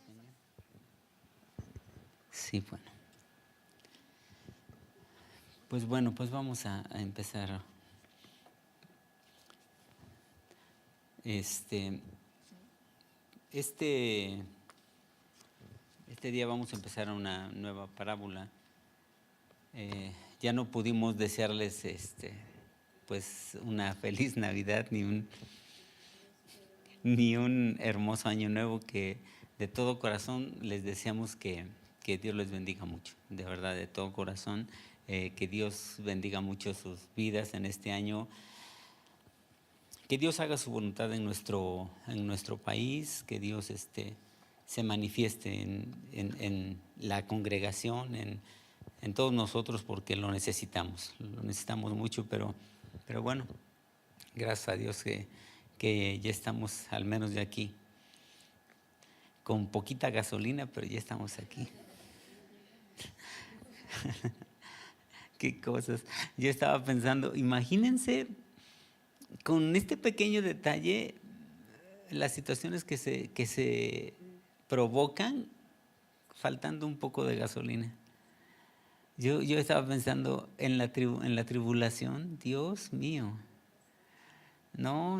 tengan. Sí, bueno. Pues vamos a empezar. Este día vamos a empezar una nueva parábola. Ya no pudimos desearles pues una feliz Navidad ni un hermoso año nuevo, que de todo corazón les deseamos que Dios les bendiga mucho, de verdad, de todo corazón, que Dios bendiga mucho sus vidas en este año, que Dios haga su voluntad en nuestro país, que Dios se manifieste en la congregación, en todos nosotros, porque lo necesitamos mucho, pero bueno, gracias a Dios que ya estamos al menos de aquí, con poquita gasolina, pero ya estamos aquí. Qué cosas. Yo estaba pensando, imagínense con este pequeño detalle las situaciones que se provocan faltando un poco de gasolina. Yo estaba pensando en la tribulación. Dios mío. No,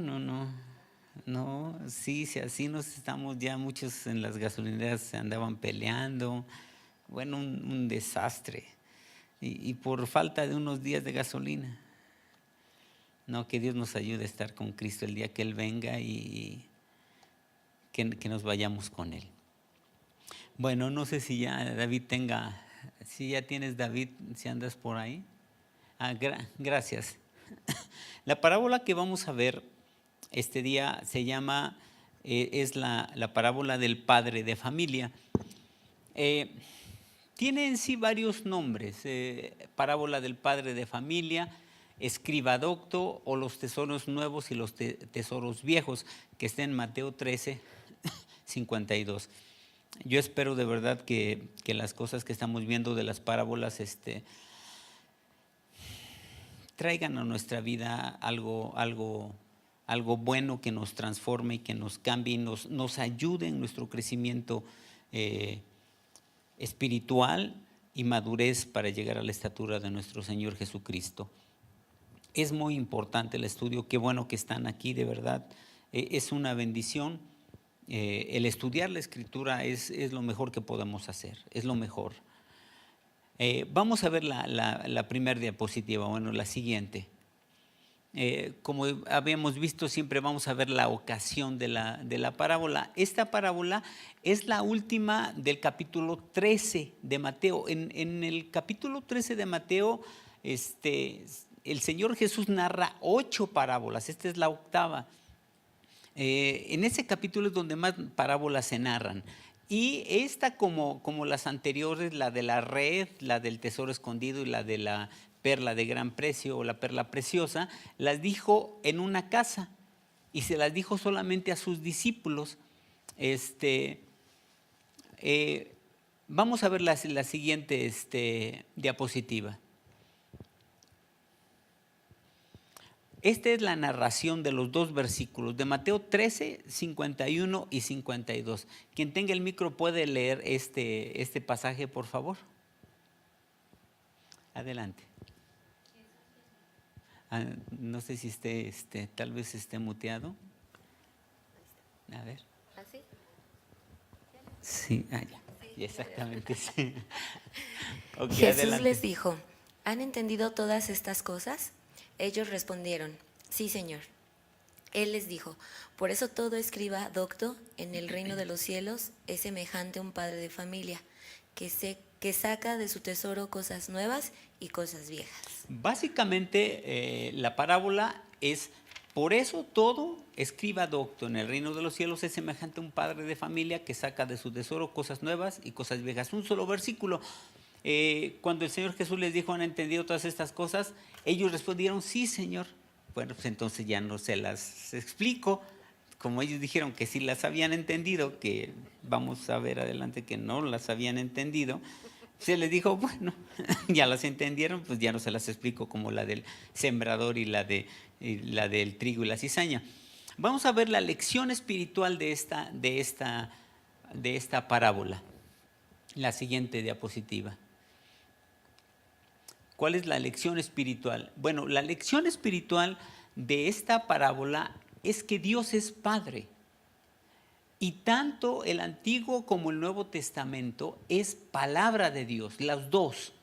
sí, si así nos estamos, ya muchos en las gasolineras se andaban peleando. Bueno, un desastre. Y por falta de unos días de gasolina. No, que Dios nos ayude a estar con Cristo el día que Él venga y que nos vayamos con Él. Bueno, no sé si ya David si ya tienes David, si andas por ahí. Gracias. La parábola que vamos a ver este día se llama, es la parábola del padre de familia. Tiene en sí varios nombres: parábola del padre de familia, escriba docto, o los tesoros nuevos y los tesoros viejos, que está en Mateo 13, 52. Yo espero de verdad que las cosas que estamos viendo de las parábolas traigan a nuestra vida algo bueno, que nos transforme y que nos cambie y nos ayude en nuestro crecimiento espiritual y madurez para llegar a la estatura de nuestro Señor Jesucristo. Es muy importante el estudio, qué bueno que están aquí, de verdad, es una bendición. El estudiar la Escritura es lo mejor que podemos hacer, es lo mejor. Vamos a ver la primera diapositiva, bueno, la siguiente. Como habíamos visto, siempre vamos a ver la ocasión de la parábola. Esta parábola es la última del capítulo 13 de Mateo. En el capítulo 13 de Mateo, el Señor Jesús narra 8 parábolas, esta es la octava. En ese capítulo es donde más parábolas se narran. Y esta, como las anteriores, la de la red, la del tesoro escondido y la de la perla de gran precio o la perla preciosa, las dijo en una casa y se las dijo solamente a sus discípulos. Vamos a ver la siguiente diapositiva. Esta es la narración de los dos versículos de Mateo 13, 51 y 52. Quien tenga el micro puede leer este pasaje, por favor. Adelante. No sé si tal vez esté muteado. A ver. ¿Así? Sí, ya. Exactamente, sí. Okay, Jesús adelante. les dijo: ¿han entendido todas estas cosas? Ellos respondieron: sí, Señor. Él les dijo: por eso todo escriba docto en el reino de los cielos es semejante a un padre de familia que saca de su tesoro cosas nuevas y cosas viejas. Básicamente la parábola es: por eso todo escriba docto en el reino de los cielos es semejante a un padre de familia que saca de su tesoro cosas nuevas y cosas viejas. Un solo versículo. Cuando el Señor Jesús les dijo: ¿han entendido todas estas cosas? Ellos respondieron: sí, Señor. Bueno, pues entonces ya no se las explico. Como ellos dijeron que sí las habían entendido, que vamos a ver adelante que no las habían entendido, se les dijo: bueno, ya las entendieron, pues ya no se las explico, como la del sembrador y la del trigo y la cizaña. Vamos a ver la lección espiritual de esta esta parábola. La siguiente diapositiva. ¿Cuál es la lección espiritual? Bueno, la lección espiritual de esta parábola es que Dios es Padre. Y tanto el Antiguo como el Nuevo Testamento es palabra de Dios, las dos.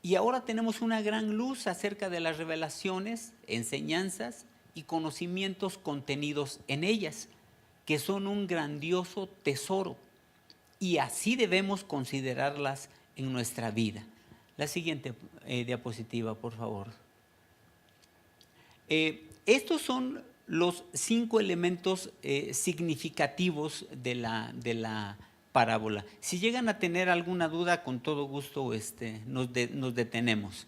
Y ahora tenemos una gran luz acerca de las revelaciones, enseñanzas y conocimientos contenidos en ellas, que son un grandioso tesoro. Y así debemos considerarlas en nuestra vida. La siguiente diapositiva, por favor. Estos son los 5 elementos significativos de la parábola. Si llegan a tener alguna duda, con todo gusto nos detenemos.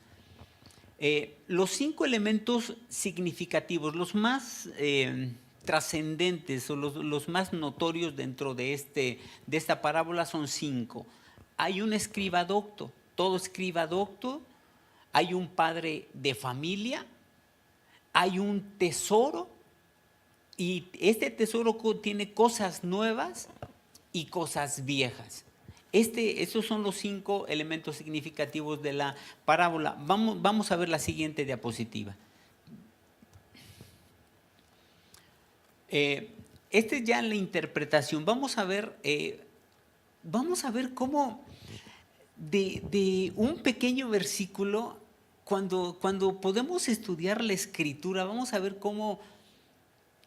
Los 5 elementos significativos, los más trascendentes o los más notorios dentro de esta parábola son 5. Hay un escriba docto, todo escriba docto, hay un padre de familia, hay un tesoro, y este tesoro tiene cosas nuevas y cosas viejas. Esos son los 5 elementos significativos de la parábola. Vamos a ver la siguiente diapositiva. Esta es ya la interpretación. Vamos a ver cómo de un pequeño versículo, cuando podemos estudiar la Escritura, vamos a ver cómo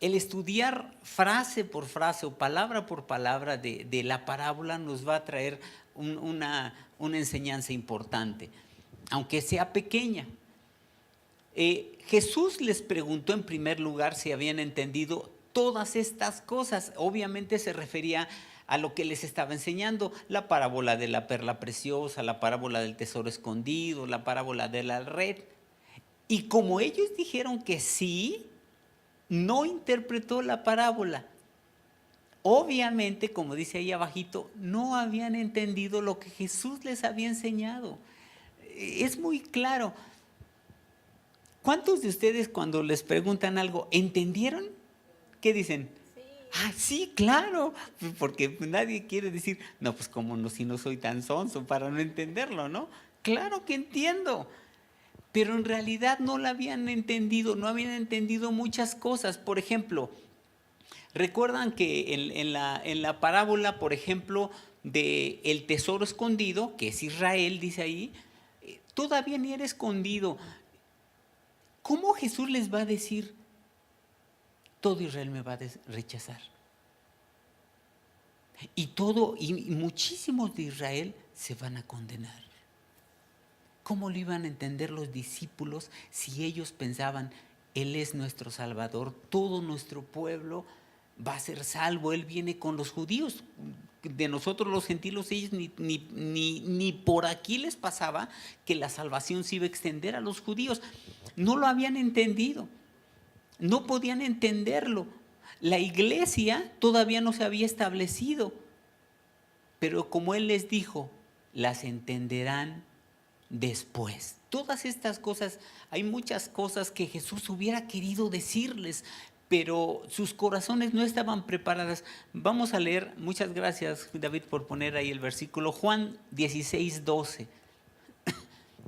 el estudiar frase por frase o palabra por palabra de la parábola nos va a traer una enseñanza importante, aunque sea pequeña. Jesús les preguntó en primer lugar si habían entendido todas estas cosas. Obviamente se refería a lo que les estaba enseñando: la parábola de la perla preciosa, la parábola del tesoro escondido, la parábola de la red. Y como ellos dijeron que sí, no interpretó la parábola. Obviamente, como dice ahí abajito, no habían entendido lo que Jesús les había enseñado. Es muy claro. ¿Cuántos de ustedes, cuando les preguntan algo, entendieron? ¿Qué dicen? Sí. Ah, sí, claro, porque nadie quiere decir, no, pues como no, si no soy tan sonso para no entenderlo, ¿no? Claro que entiendo. Pero en realidad no la habían entendido, no habían entendido muchas cosas. Por ejemplo, recuerdan que en la parábola, por ejemplo, del tesoro escondido, que es Israel, dice ahí, todavía ni era escondido. ¿Cómo Jesús les va a decir, todo Israel me va a rechazar? Y muchísimos de Israel se van a condenar. ¿Cómo lo iban a entender los discípulos si ellos pensaban, Él es nuestro Salvador, todo nuestro pueblo va a ser salvo, Él viene con los judíos? De nosotros los gentiles, ellos ni por aquí les pasaba que la salvación se iba a extender a los judíos. No lo habían entendido, no podían entenderlo. La iglesia todavía no se había establecido, pero como Él les dijo, las entenderán después. Todas estas cosas, hay muchas cosas que Jesús hubiera querido decirles, pero sus corazones no estaban preparadas. Vamos a leer, muchas gracias David por poner ahí el versículo, Juan 16:12.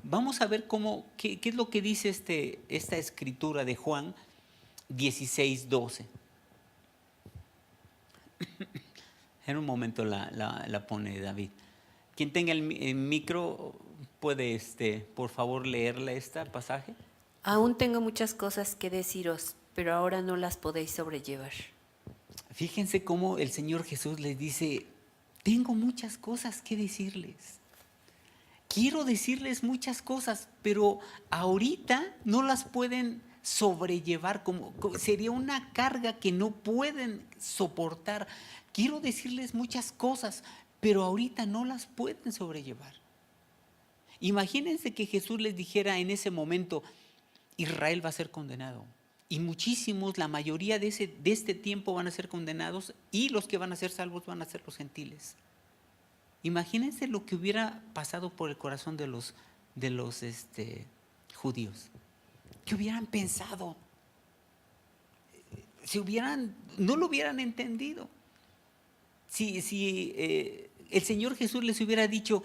Vamos a ver qué es lo que dice esta escritura de Juan 16:12. En un momento la pone David. Quien tenga el micro puede, por favor, leerle este pasaje. Aún tengo muchas cosas que deciros, pero ahora no las podéis sobrellevar. Fíjense cómo el Señor Jesús les dice, tengo muchas cosas que decirles. Quiero decirles muchas cosas, pero ahorita no las pueden sobrellevar, sería una carga que no pueden soportar. Quiero decirles muchas cosas, pero ahorita no las pueden sobrellevar. Imagínense que Jesús les dijera en ese momento, Israel va a ser condenado. Y muchísimos, la mayoría de este tiempo van a ser condenados, y los que van a ser salvos van a ser los gentiles. Imagínense lo que hubiera pasado por el corazón de los judíos. ¿Qué hubieran pensado? No lo hubieran entendido. Si el Señor Jesús les hubiera dicho,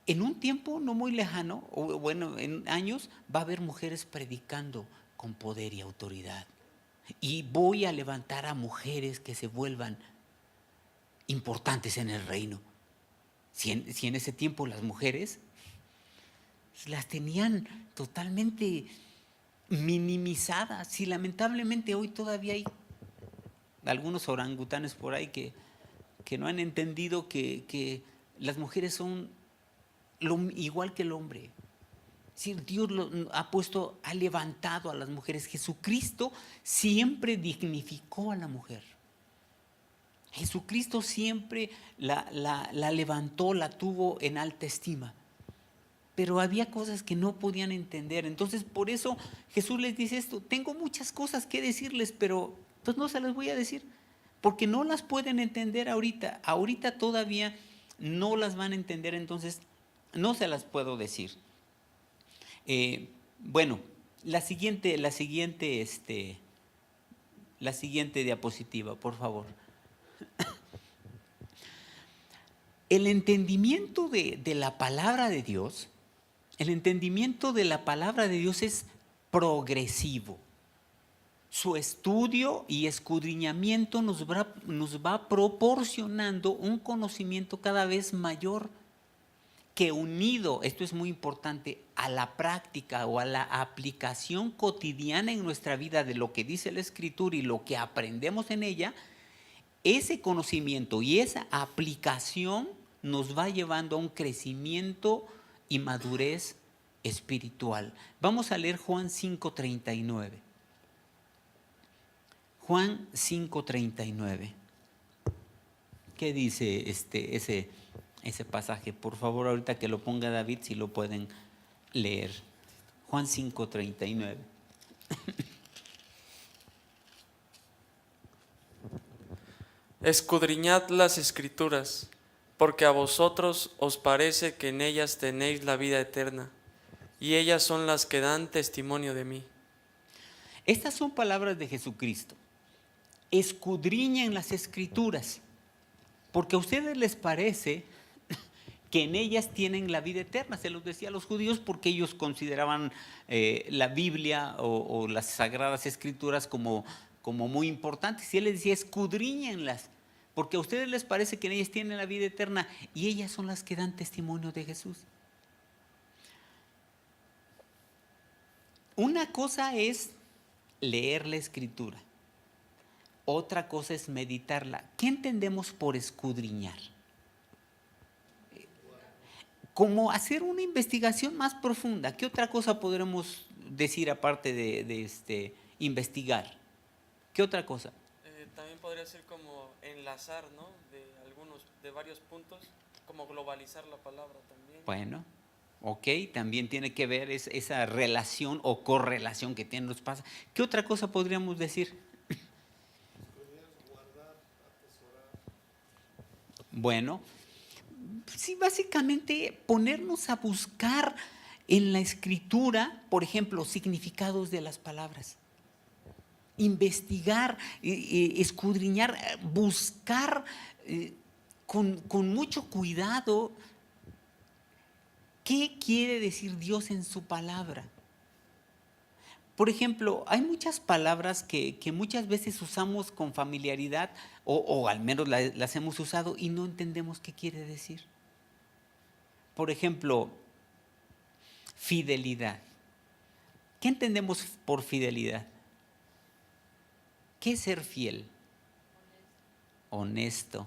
en un tiempo no muy lejano, o bueno, en años, va a haber mujeres predicando con poder y autoridad. Y voy a levantar a mujeres que se vuelvan importantes en el reino. Si en ese tiempo las mujeres las tenían totalmente minimizadas, si lamentablemente hoy todavía hay algunos orangutanes por ahí que no han entendido que las mujeres son igual que el hombre. Si Dios ha levantado a las mujeres. Jesucristo siempre dignificó a la mujer. Jesucristo siempre la levantó, la tuvo en alta estima. Pero había cosas que no podían entender. Entonces, por eso Jesús les dice esto: tengo muchas cosas que decirles, pero pues no se las voy a decir, porque no las pueden entender ahorita. Ahorita todavía no las van a entender, entonces no se las puedo decir. Bueno, la siguiente diapositiva, por favor. El entendimiento de la palabra de Dios, es progresivo. Su estudio y escudriñamiento nos va proporcionando un conocimiento cada vez mayor, que unido, esto es muy importante, a la práctica o a la aplicación cotidiana en nuestra vida de lo que dice la Escritura y lo que aprendemos en ella, ese conocimiento y esa aplicación nos va llevando a un crecimiento y madurez espiritual. Vamos a leer Juan 5:39. Juan 5:39. ¿Qué dice ese pasaje? Por favor, ahorita que lo ponga David, si lo pueden leer. Juan 5:39. Escudriñad las Escrituras, porque a vosotros os parece que en ellas tenéis la vida eterna, y ellas son las que dan testimonio de mí. Estas son palabras de Jesucristo. Escudriñen las Escrituras, porque a ustedes les parece que en ellas tienen la vida eterna. Se los decía a los judíos porque ellos consideraban la Biblia o las Sagradas Escrituras como muy importantes. Y él les decía: escudriñenlas, porque a ustedes les parece que en ellas tienen la vida eterna, y ellas son las que dan testimonio de Jesús. Una cosa es leer la Escritura, otra cosa es meditarla. ¿Qué entendemos por escudriñar? Como hacer una investigación más profunda. ¿Qué otra cosa podremos decir aparte de investigar? ¿Qué otra cosa? También podría ser como enlazar, ¿no? De varios puntos, como globalizar la palabra también. Bueno, ok, también tiene que ver esa relación o correlación que tienen los pasos. ¿Qué otra cosa podríamos decir? Bueno, sí, básicamente ponernos a buscar en la Escritura, por ejemplo, significados de las palabras. Investigar, escudriñar, buscar con mucho cuidado qué quiere decir Dios en su palabra. Por ejemplo, hay muchas palabras que muchas veces usamos con familiaridad, o al menos las hemos usado y no entendemos qué quiere decir. Por ejemplo, fidelidad. ¿Qué entendemos por fidelidad? ¿Qué es ser fiel? Honesto.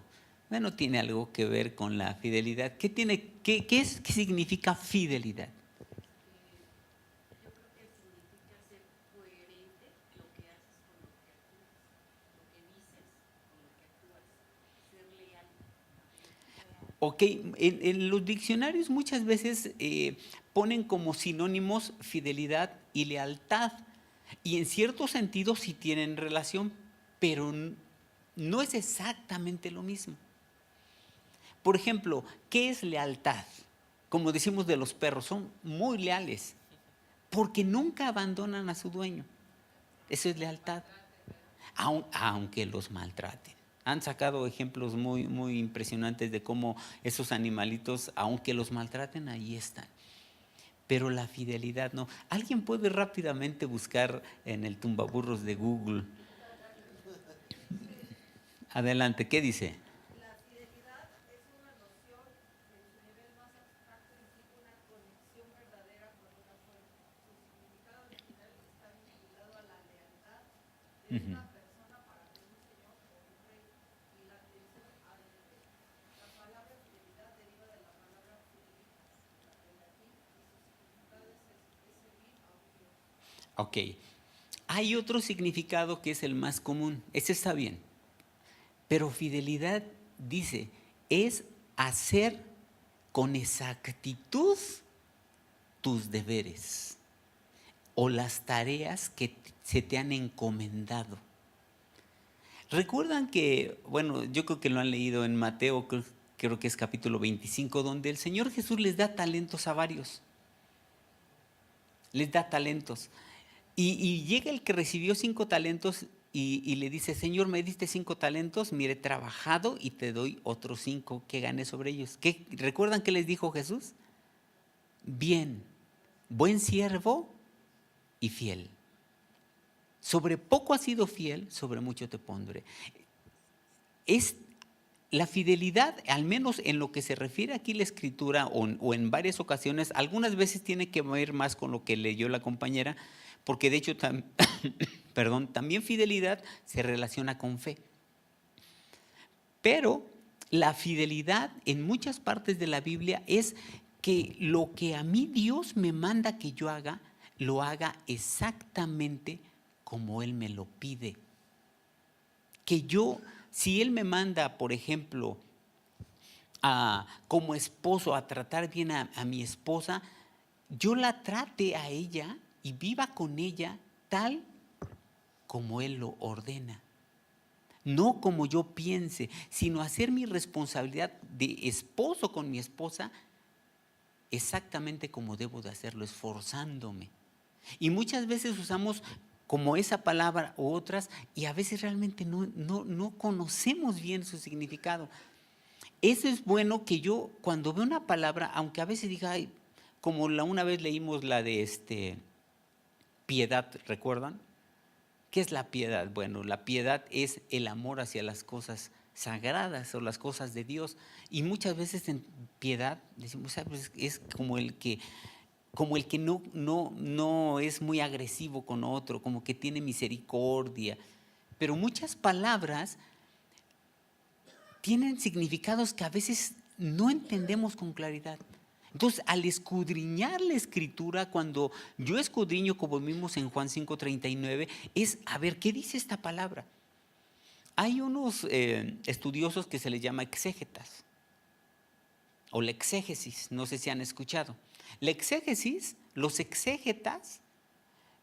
Bueno, tiene algo que ver con la fidelidad. ¿Qué significa fidelidad? Ok, en los diccionarios muchas veces ponen como sinónimos fidelidad y lealtad, y en cierto sentido sí tienen relación, pero no es exactamente lo mismo. Por ejemplo, ¿qué es lealtad? Como decimos de los perros, son muy leales, porque nunca abandonan a su dueño. Eso es lealtad, aunque los maltraten. Han sacado ejemplos muy, muy impresionantes de cómo esos animalitos, aunque los maltraten, ahí están. Pero la fidelidad no. Alguien puede rápidamente buscar en el tumbaburros de Google. Adelante, ¿qué dice? La fidelidad es una noción en su nivel más abstracto, implica una conexión verdadera con una fuente. Su significado original está vinculado a la lealtad de una persona para con un señor o un rey y la atención al deber. La palabra fidelidad deriva de la palabra fidelitas, del latín, y su significado es servir a un Dios. Ok. Hay otro significado que es el más común. Ese está bien. Pero fidelidad, dice, es hacer con exactitud tus deberes o las tareas que se te han encomendado. Recuerdan que, bueno, yo creo que lo han leído en Mateo, creo que es capítulo 25, donde el Señor Jesús les da talentos a varios. Les da talentos. Y llega el que recibió 5 talentos y le dice, Señor, me diste 5 talentos, mire, he trabajado y te doy otros 5 que gané sobre ellos. ¿Recuerdan qué les dijo Jesús? Bien, buen siervo y fiel. Sobre poco has sido fiel, sobre mucho te pondré. Es la fidelidad, al menos en lo que se refiere aquí la Escritura o en varias ocasiones, algunas veces tiene que ver más con lo que leyó la compañera, porque de hecho también fidelidad se relaciona con fe. Pero la fidelidad en muchas partes de la Biblia es que lo que a mí Dios me manda que yo haga, lo haga exactamente como Él me lo pide. Que yo, si Él me manda, por ejemplo, como esposo a tratar bien a mi esposa, yo la trate a ella y viva con ella tal como Él lo ordena. No como yo piense, sino hacer mi responsabilidad de esposo con mi esposa exactamente como debo de hacerlo, esforzándome. Y muchas veces usamos como esa palabra u otras y a veces realmente no conocemos bien su significado. Eso es bueno que yo cuando veo una palabra, aunque a veces diga, ay, como una vez leímos la de piedad, ¿recuerdan? ¿Qué es la piedad? Bueno, la piedad es el amor hacia las cosas sagradas o las cosas de Dios. Y muchas veces en piedad decimos, pues es como el que no es muy agresivo con otro, como que tiene misericordia. Pero muchas palabras tienen significados que a veces no entendemos con claridad. Entonces, al escudriñar la Escritura, cuando yo escudriño, como vimos en Juan 5:39, es a ver, ¿qué dice esta palabra? Hay unos estudiosos que se les llama exégetas o la exégesis, no sé si han escuchado. La exégesis, los exégetas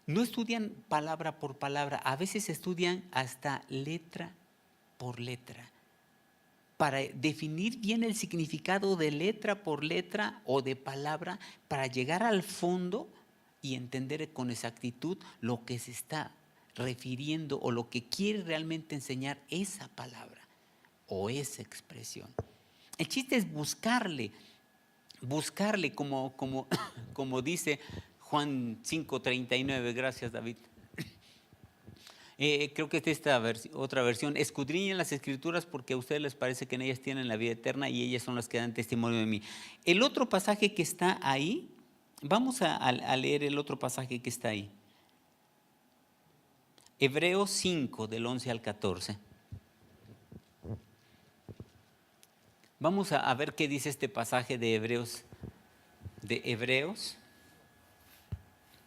no estudian palabra por palabra, a veces estudian hasta letra por letra, para definir bien el significado de letra por letra o de palabra, para llegar al fondo y entender con exactitud lo que se está refiriendo o lo que quiere realmente enseñar esa palabra o esa expresión. El chiste es buscarle como dice Juan 5:39, gracias David. Creo que es esta otra versión. Escudriñen las Escrituras porque a ustedes les parece que en ellas tienen la vida eterna y ellas son las que dan testimonio de mí. El otro pasaje que está ahí, vamos a leer el otro pasaje que está ahí. Hebreos 5, del 11 al 14. Vamos a ver qué dice este pasaje de Hebreos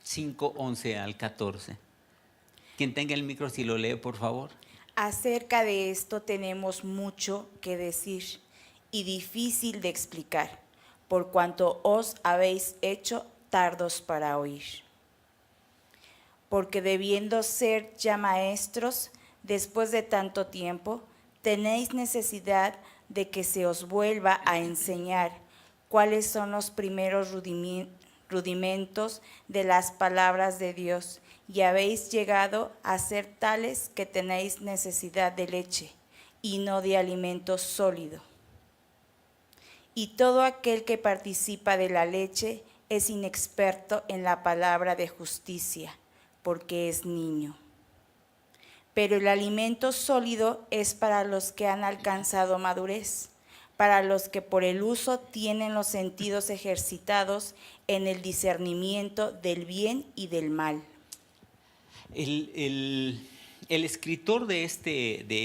5, 11 al 14. Quien tenga el micro, si lo lee, por favor. Acerca de esto tenemos mucho que decir y difícil de explicar, por cuanto os habéis hecho tardos para oír. Porque debiendo ser ya maestros, después de tanto tiempo, tenéis necesidad de que se os vuelva a enseñar cuáles son los primeros rudimentos de las palabras de Dios, y habéis llegado a ser tales que tenéis necesidad de leche y no de alimento sólido. Y todo aquel que participa de la leche es inexperto en la palabra de justicia, porque es niño. Pero el alimento sólido es para los que han alcanzado madurez, para los que por el uso tienen los sentidos ejercitados en el discernimiento del bien y del mal. El escritor de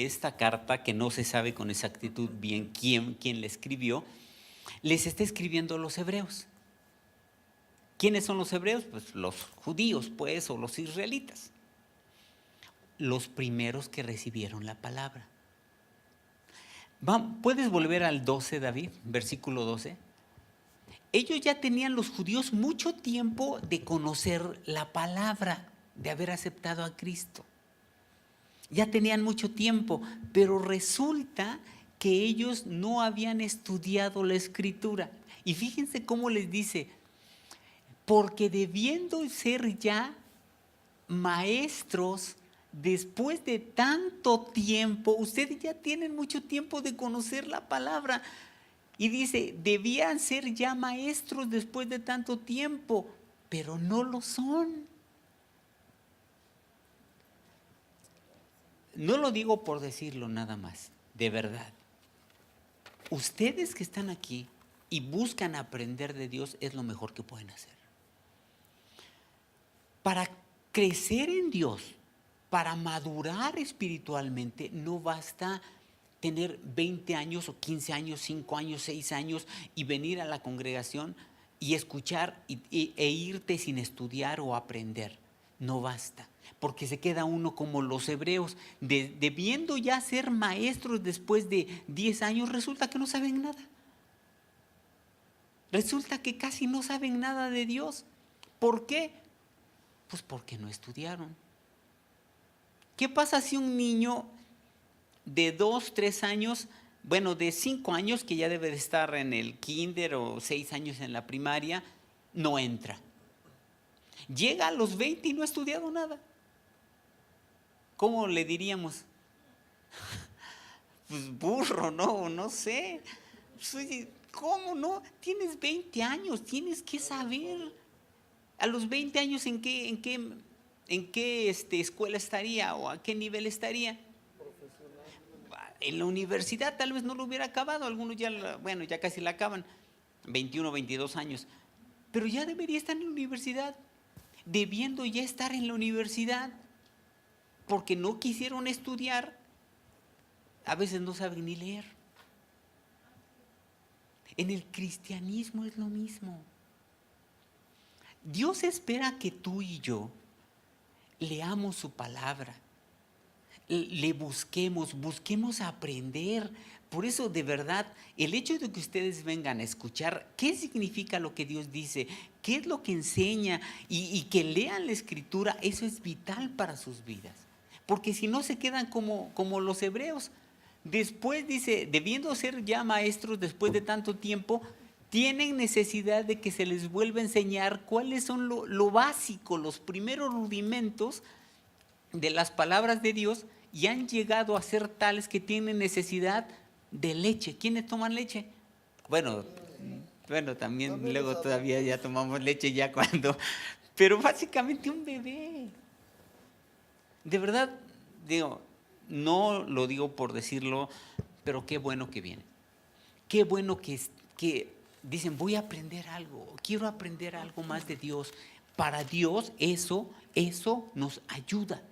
esta carta, que no se sabe con exactitud bien quién le escribió, les está escribiendo a los hebreos. ¿Quiénes son los hebreos? Pues los judíos, pues, o los israelitas. Los primeros que recibieron la palabra. ¿Puedes volver al 12, David? Versículo 12. Ellos ya tenían, los judíos, mucho tiempo de conocer la palabra, de haber aceptado a Cristo. Ya tenían mucho tiempo, pero resulta que ellos no habían estudiado la Escritura. Y fíjense cómo les dice, porque debiendo ser ya maestros después de tanto tiempo, ustedes ya tienen mucho tiempo de conocer la palabra. Y dice, debían ser ya maestros después de tanto tiempo, pero no lo son. No lo digo por decirlo nada más, de verdad. Ustedes que están aquí y buscan aprender de Dios es lo mejor que pueden hacer. Para crecer en Dios, para madurar espiritualmente, no basta tener 20 años o 15 años, 5 años, 6 años y venir a la congregación y escuchar e irte sin estudiar o aprender. No basta, porque se queda uno como los hebreos, debiendo ya ser maestros después de 10 años, resulta que no saben nada. Resulta que casi no saben nada de Dios. ¿Por qué? Pues porque no estudiaron. ¿Qué pasa si un niño de 2, 3 años, bueno, de 5 años, que ya debe de estar en el kinder, o 6 años en la primaria, no entra? Llega a los 20 y no ha estudiado nada. ¿Cómo le diríamos? Pues burro, no sé. Oye, ¿cómo no? Tienes 20 años, tienes que saber. A los 20 años, ¿en qué escuela estaría o a qué nivel estaría? En la universidad tal vez no lo hubiera acabado, algunos ya casi la acaban, 21, 22 años, pero ya debería estar en la universidad, debiendo ya estar en la universidad, porque no quisieron estudiar, a veces no saben ni leer. En el cristianismo es lo mismo. Dios espera que tú y yo leamos su palabra, le busquemos aprender. Por eso, de verdad, el hecho de que ustedes vengan a escuchar qué significa lo que Dios dice, qué es lo que enseña y que lean la Escritura, eso es vital para sus vidas. Porque si no, se quedan como los hebreos. Después dice, debiendo ser ya maestros después de tanto tiempo, tienen necesidad de que se les vuelva a enseñar cuáles son lo básico, los primeros rudimentos de las palabras de Dios, y han llegado a ser tales que tienen necesidad de leche. ¿Quiénes toman leche? Bueno, también luego todavía ya tomamos leche ya cuando, pero básicamente un bebé. De verdad, digo, no lo digo por decirlo, pero qué bueno que viene. Qué bueno que dicen, voy a aprender algo, quiero aprender algo más de Dios. Para Dios eso nos ayuda.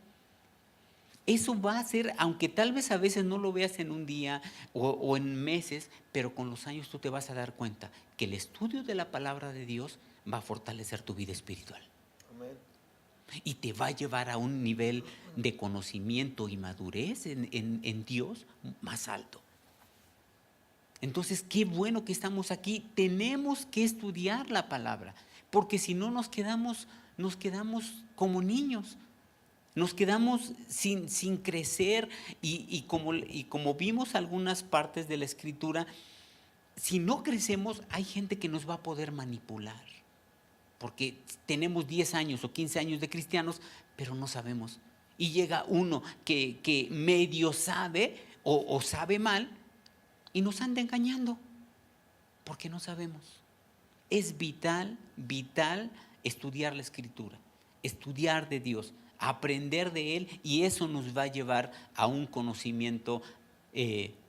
Eso va a ser, aunque tal vez a veces no lo veas en un día o en meses, pero con los años tú te vas a dar cuenta que el estudio de la palabra de Dios va a fortalecer tu vida espiritual. Amén. Y te va a llevar a un nivel de conocimiento y madurez en Dios más alto. Entonces, qué bueno que estamos aquí. Tenemos que estudiar la palabra, porque si no nos quedamos como niños. Nos quedamos sin crecer y como vimos algunas partes de la Escritura, si no crecemos, hay gente que nos va a poder manipular. Porque tenemos 10 años o 15 años de cristianos, pero no sabemos. Y llega uno que medio sabe o sabe mal y nos anda engañando porque no sabemos. Es vital estudiar la Escritura, estudiar de Dios, aprender de Él, y eso nos va a llevar a un conocimiento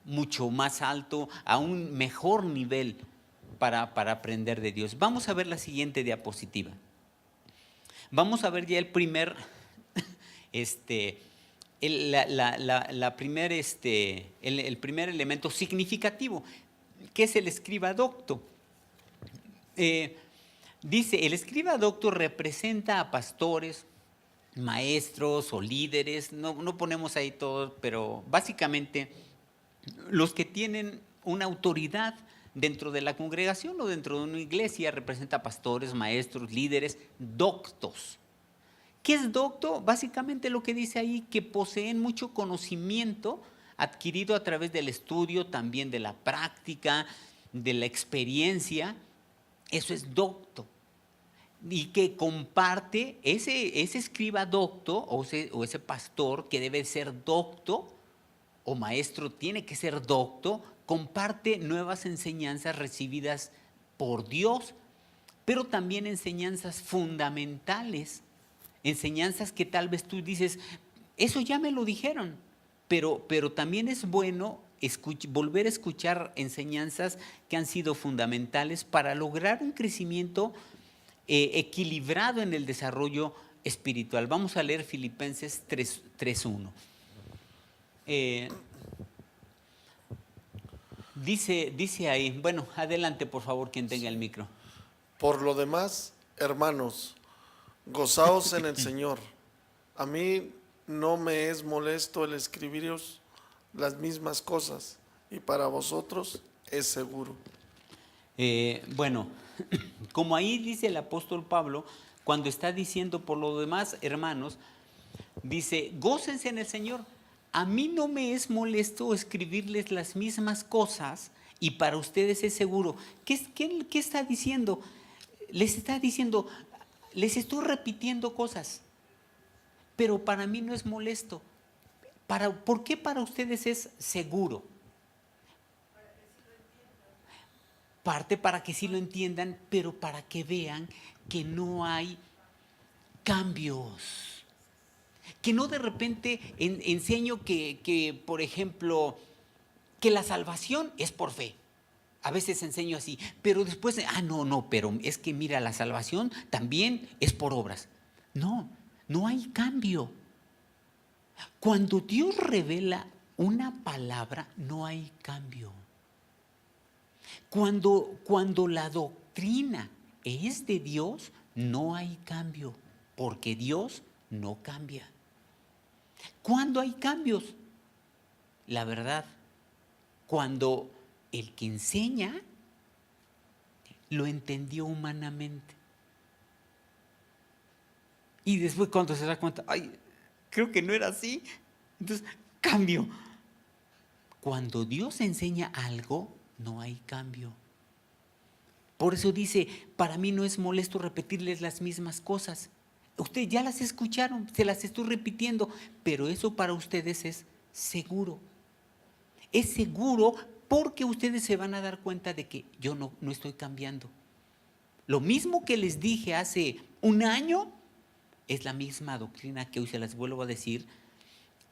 mucho más alto, a un mejor nivel para aprender de Dios. Vamos a ver la siguiente diapositiva. Vamos a ver ya el primer, el primer elemento significativo, que es el escriba docto. Dice, el escriba docto representa a pastores, maestros o líderes, no ponemos ahí todos, pero básicamente los que tienen una autoridad dentro de la congregación o dentro de una iglesia. Representa a pastores, maestros, líderes, doctos. ¿Qué es docto? Básicamente lo que dice ahí, que poseen mucho conocimiento adquirido a través del estudio, también de la práctica, de la experiencia. Eso es docto. Y que comparte, ese escriba docto o ese pastor que debe ser docto o maestro tiene que ser docto, comparte nuevas enseñanzas recibidas por Dios, pero también enseñanzas fundamentales, enseñanzas que tal vez tú dices, eso ya me lo dijeron, pero también es bueno volver a escuchar enseñanzas que han sido fundamentales para lograr un crecimiento equilibrado en el desarrollo espiritual. Vamos a leer Filipenses 3:1. Dice ahí, bueno, adelante por favor quien tenga el micro. Por lo demás, hermanos, gozaos en el Señor. A mí no me es molesto el escribiros las mismas cosas, y para vosotros es seguro. Bueno, como ahí dice el apóstol Pablo, cuando está diciendo por lo demás, hermanos, dice, gócense en el Señor. A mí no me es molesto escribirles las mismas cosas y para ustedes es seguro. ¿Qué está diciendo? Les está diciendo, les estoy repitiendo cosas, pero para mí no es molesto. ¿Por qué para ustedes es seguro? Parte para que sí lo entiendan, pero para que vean que no hay cambios. Que no de repente enseño que, por ejemplo, que la salvación es por fe. A veces enseño así, pero después, pero es que mira, la salvación también es por obras. No hay cambio. Cuando Dios revela una palabra, no hay cambio. Cuando la doctrina es de Dios, no hay cambio, porque Dios no cambia. ¿Cuándo hay cambios? La verdad, cuando el que enseña lo entendió humanamente. Y después cuando se da cuenta, creo que no era así, entonces cambio. Cuando Dios enseña algo, no hay cambio. Por eso dice, para mí no es molesto repetirles las mismas cosas. Ustedes ya las escucharon, se las estoy repitiendo, pero eso para ustedes es seguro. Es seguro porque ustedes se van a dar cuenta de que yo no estoy cambiando. Lo mismo que les dije hace un año, es la misma doctrina que hoy se las vuelvo a decir,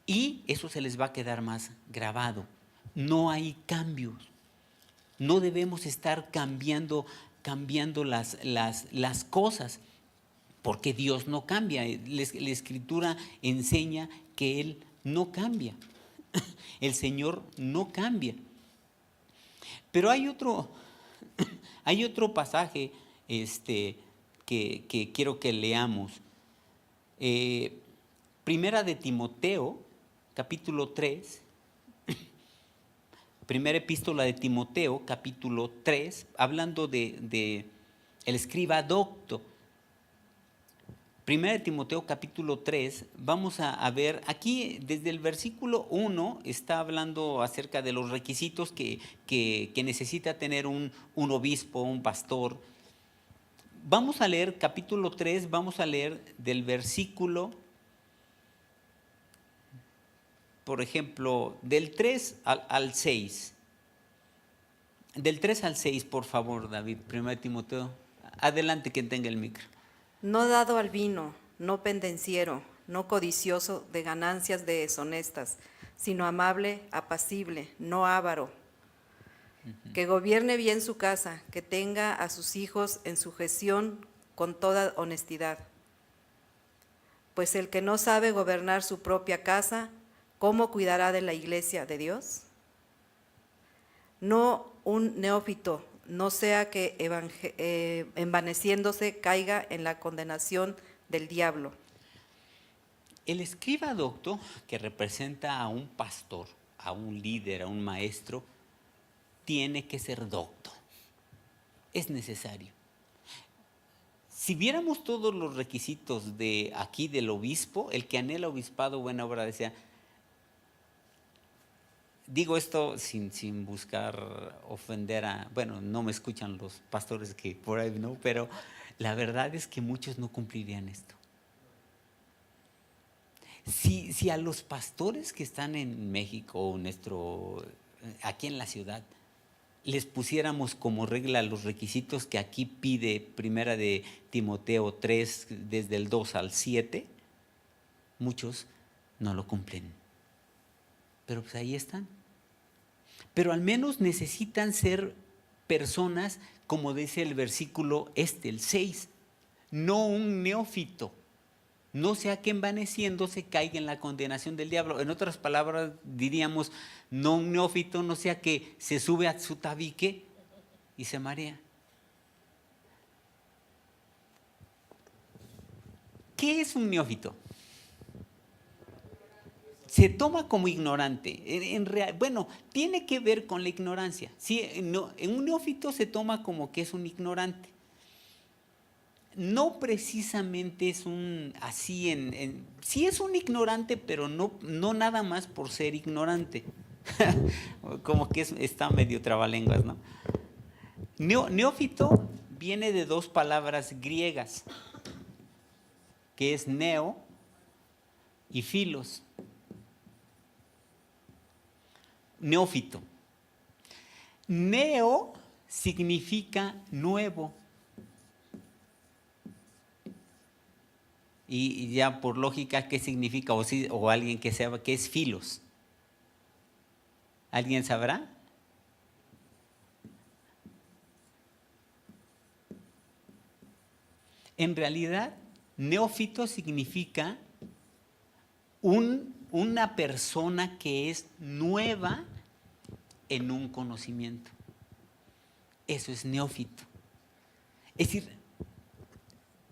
y eso se les va a quedar más grabado. No hay cambios. No debemos estar cambiando las cosas, porque Dios no cambia. La Escritura enseña que Él no cambia. El Señor no cambia. Pero hay otro pasaje que quiero que leamos. Primera de Timoteo, capítulo 3. Primera epístola de Timoteo, capítulo 3, hablando de el escriba docto. Primera de Timoteo, capítulo 3, vamos a ver, aquí desde el versículo 1 está hablando acerca de los requisitos que necesita tener un obispo, un pastor. Vamos a leer capítulo 3, vamos a leer del versículo por ejemplo, del 3 al 6. Del 3 al 6, por favor, David, 1 Timoteo. Adelante, quien tenga el micro. No dado al vino, no pendenciero, no codicioso de ganancias deshonestas, sino amable, apacible, no avaro, que gobierne bien su casa, que tenga a sus hijos en sujeción con toda honestidad. Pues el que no sabe gobernar su propia casa, ¿cómo cuidará de la iglesia de Dios? No un neófito, no sea que envaneciéndose caiga en la condenación del diablo. El escriba docto, que representa a un pastor, a un líder, a un maestro, tiene que ser docto. Es necesario. Si viéramos todos los requisitos de aquí del obispo, el que anhela obispado, buena obra desea. Digo esto sin buscar ofender a, bueno, no me escuchan los pastores que por ahí, ¿no? Pero la verdad es que muchos no cumplirían esto. Si a los pastores que están en México o aquí en la ciudad, les pusiéramos como regla los requisitos que aquí pide Primera de Timoteo 3, desde el 2 al 7, muchos no lo cumplen. Pero pues ahí están. Pero al menos necesitan ser personas, como dice el versículo el 6, no un neófito. No sea que envaneciéndose caiga en la condenación del diablo. En otras palabras diríamos, no un neófito, no sea que se sube a su tabique y se marea. ¿Qué es un neófito? Se toma como ignorante. Bueno, tiene que ver con la ignorancia. Sí, en un neófito se toma como que es un ignorante. No precisamente es sí es un ignorante, pero no nada más por ser ignorante. Como que está medio trabalenguas, ¿no? Neófito viene de dos palabras griegas, que es neo y filos. Neófito. Neo significa nuevo. Y ya por lógica, ¿qué significa? O alguien que sepa qué es filos. ¿Alguien sabrá? En realidad, neófito significa una persona que es nueva en un conocimiento. Eso es neófito. Es decir,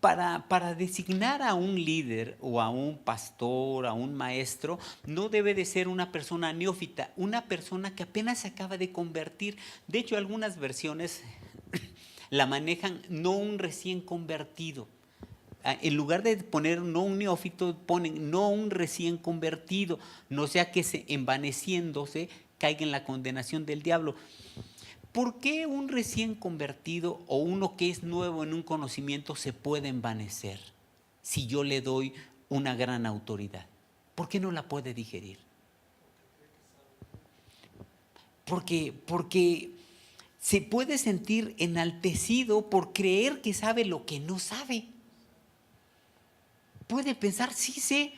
para designar a un líder o a un pastor, a un maestro, no debe de ser una persona neófita, una persona que apenas se acaba de convertir. De hecho, algunas versiones la manejan no un recién convertido. En lugar de poner no un neófito, ponen no un recién convertido, no sea que envaneciéndose caiga en la condenación del diablo. ¿Por qué un recién convertido o uno que es nuevo en un conocimiento se puede envanecer si yo le doy una gran autoridad? ¿Por qué no la puede digerir? Porque se puede sentir enaltecido por creer que sabe lo que no sabe. Puede pensar, sí sé,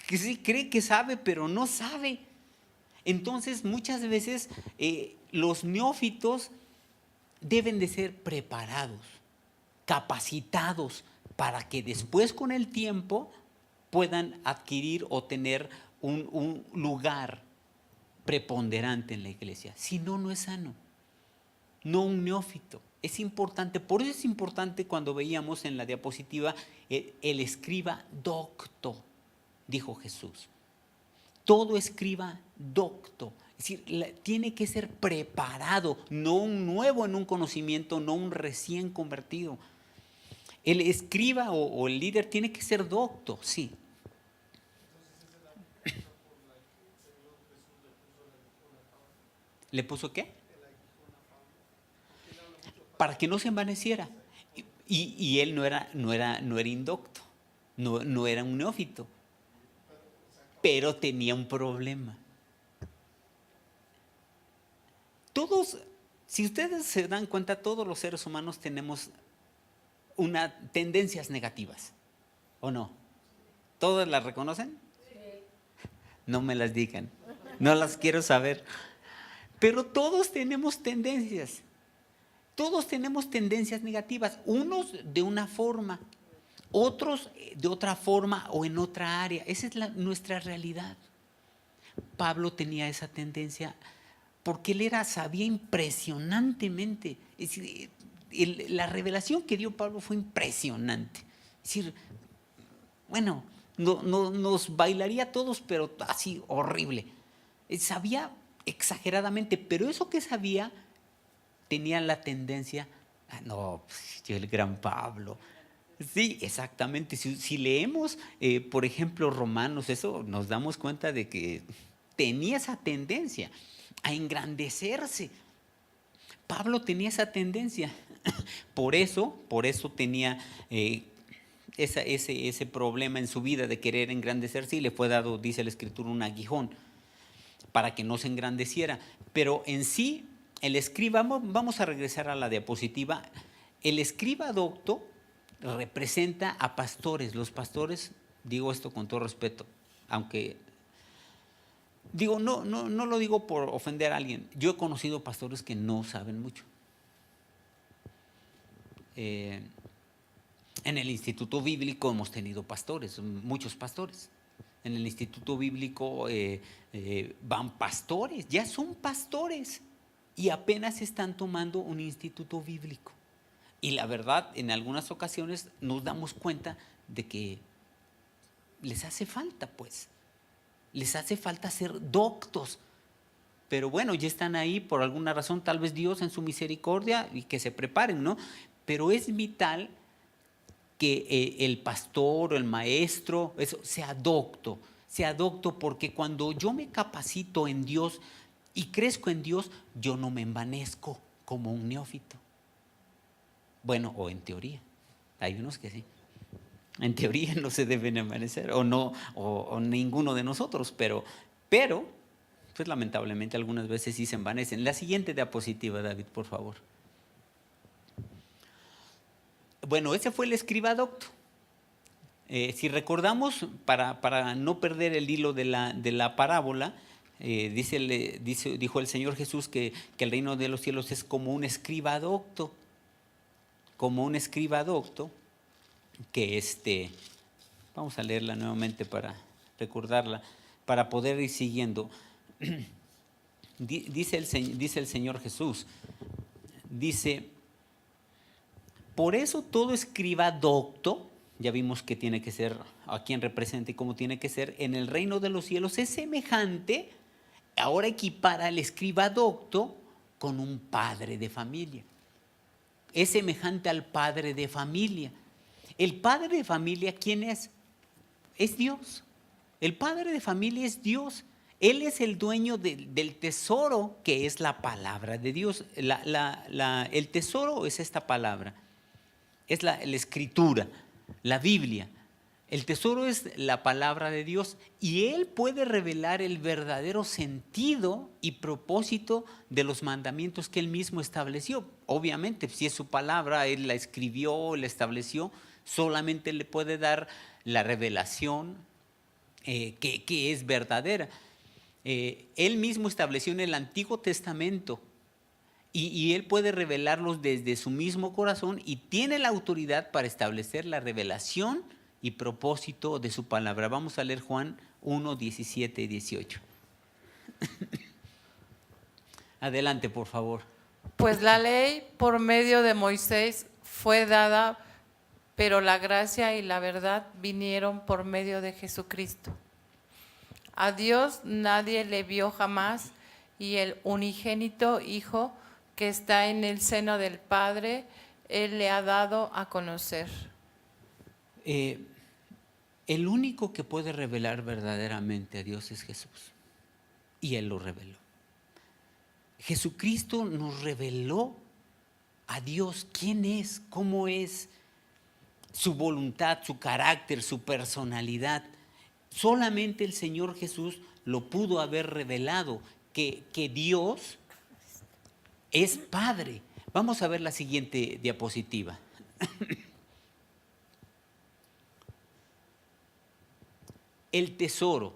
que sí cree que sabe, pero no sabe. Entonces, muchas veces los neófitos deben de ser preparados, capacitados, para que después con el tiempo puedan adquirir o tener un lugar preponderante en la iglesia. Si no, no es sano. No un neófito. Es importante, por eso es importante cuando veíamos en la diapositiva el escriba docto, dijo Jesús. Todo escriba docto, es decir, tiene que ser preparado, no un nuevo en un conocimiento, no un recién convertido. El escriba o el líder tiene que ser docto, sí. ¿Le puso qué? Para que no se envaneciera. Y él no era indocto, no era un neófito. pero tenía un problema. Todos, si ustedes se dan cuenta, todos los seres humanos tenemos tendencias negativas, ¿o no? ¿Todos las reconocen? No me las digan, no las quiero saber. Pero todos tenemos tendencias. Todos tenemos tendencias negativas, unos de una forma, otros de otra forma o en otra área. Esa es nuestra realidad. Pablo tenía esa tendencia porque él sabía impresionantemente. Es decir, la revelación que dio Pablo fue impresionante. Es decir, bueno, nos bailaría a todos, pero así horrible. Sabía exageradamente, pero eso que sabía tenía la tendencia, no, pues, yo el gran Pablo. Sí, exactamente. Si leemos, por ejemplo, Romanos, eso nos damos cuenta de que tenía esa tendencia a engrandecerse. Pablo tenía esa tendencia. Por eso tenía ese problema en su vida de querer engrandecerse y le fue dado, dice la Escritura, un aguijón para que no se engrandeciera. Pero en sí, el escriba, vamos a regresar a la diapositiva, el escriba docto representa a pastores. Los pastores, digo esto con todo respeto, aunque digo, no lo digo por ofender a alguien. Yo he conocido pastores que no saben mucho. En el Instituto Bíblico hemos tenido pastores, muchos pastores. En el Instituto Bíblico van pastores, ya son pastores y apenas están tomando un instituto bíblico. Y la verdad, en algunas ocasiones nos damos cuenta de que les hace falta, pues. Les hace falta ser doctos. Pero bueno, ya están ahí por alguna razón, tal vez Dios en su misericordia, y que se preparen, ¿no? Pero es vital que el pastor o el maestro sea docto, porque cuando yo me capacito en Dios y crezco en Dios, yo no me envanezco como un neófito. Bueno, o en teoría, hay unos que sí. En teoría no se deben envanecer, o ninguno de nosotros, pero pues lamentablemente algunas veces sí se envanecen. La siguiente diapositiva, David, por favor. Bueno, ese fue el escriba docto. Si recordamos, para no perder el hilo de la parábola, dijo el Señor Jesús que el reino de los cielos es como un escriba docto, que vamos a leerla nuevamente para recordarla, para poder ir siguiendo. Dice el Señor Jesús, dice: por eso todo escriba docto, ya vimos que tiene que ser, a quién representa y cómo tiene que ser, en el reino de los cielos es semejante, ahora equipara al escriba docto con un padre de familia. Es semejante al padre de familia. El padre de familia, ¿quién es? Es Dios. El padre de familia es Dios. Él es el dueño del tesoro que es la palabra de Dios. El tesoro es esta palabra. Es la escritura, la Biblia. El tesoro es la palabra de Dios y Él puede revelar el verdadero sentido y propósito de los mandamientos que Él mismo estableció. Obviamente, si es su palabra, Él la escribió, la estableció, solamente le puede dar la revelación que es verdadera. Él mismo estableció en el Antiguo Testamento y Él puede revelarlos desde su mismo corazón y tiene la autoridad para establecer la revelación y propósito de su palabra. Vamos a leer Juan 1, 17 y 18. Adelante, por favor. Pues la ley por medio de Moisés fue dada, pero la gracia y la verdad vinieron por medio de Jesucristo. A Dios nadie le vio jamás, y el unigénito Hijo que está en el seno del Padre, Él le ha dado a conocer. El único que puede revelar verdaderamente a Dios es Jesús, y Él lo reveló. Jesucristo nos reveló a Dios quién es, cómo es, su voluntad, su carácter, su personalidad. Solamente el Señor Jesús lo pudo haber revelado, que Dios es Padre. Vamos a ver la siguiente diapositiva. El tesoro.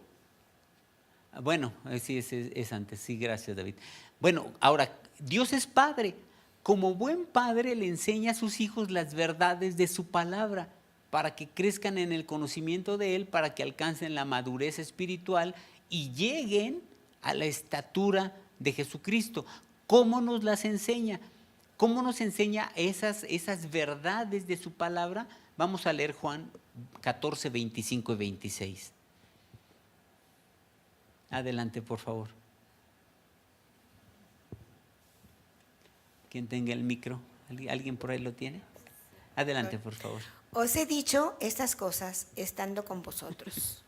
Bueno, sí, es antes. Sí, gracias, David. Bueno, ahora, Dios es Padre. Como buen padre le enseña a sus hijos las verdades de su palabra para que crezcan en el conocimiento de Él, para que alcancen la madurez espiritual y lleguen a la estatura de Jesucristo. ¿Cómo nos las enseña? ¿Cómo nos enseña esas verdades de su palabra? Vamos a leer Juan 14, 25 y 26. Adelante, por favor. ¿Quién tenga el micro? ¿Alguien por ahí lo tiene? Adelante, por favor. Os he dicho estas cosas estando con vosotros.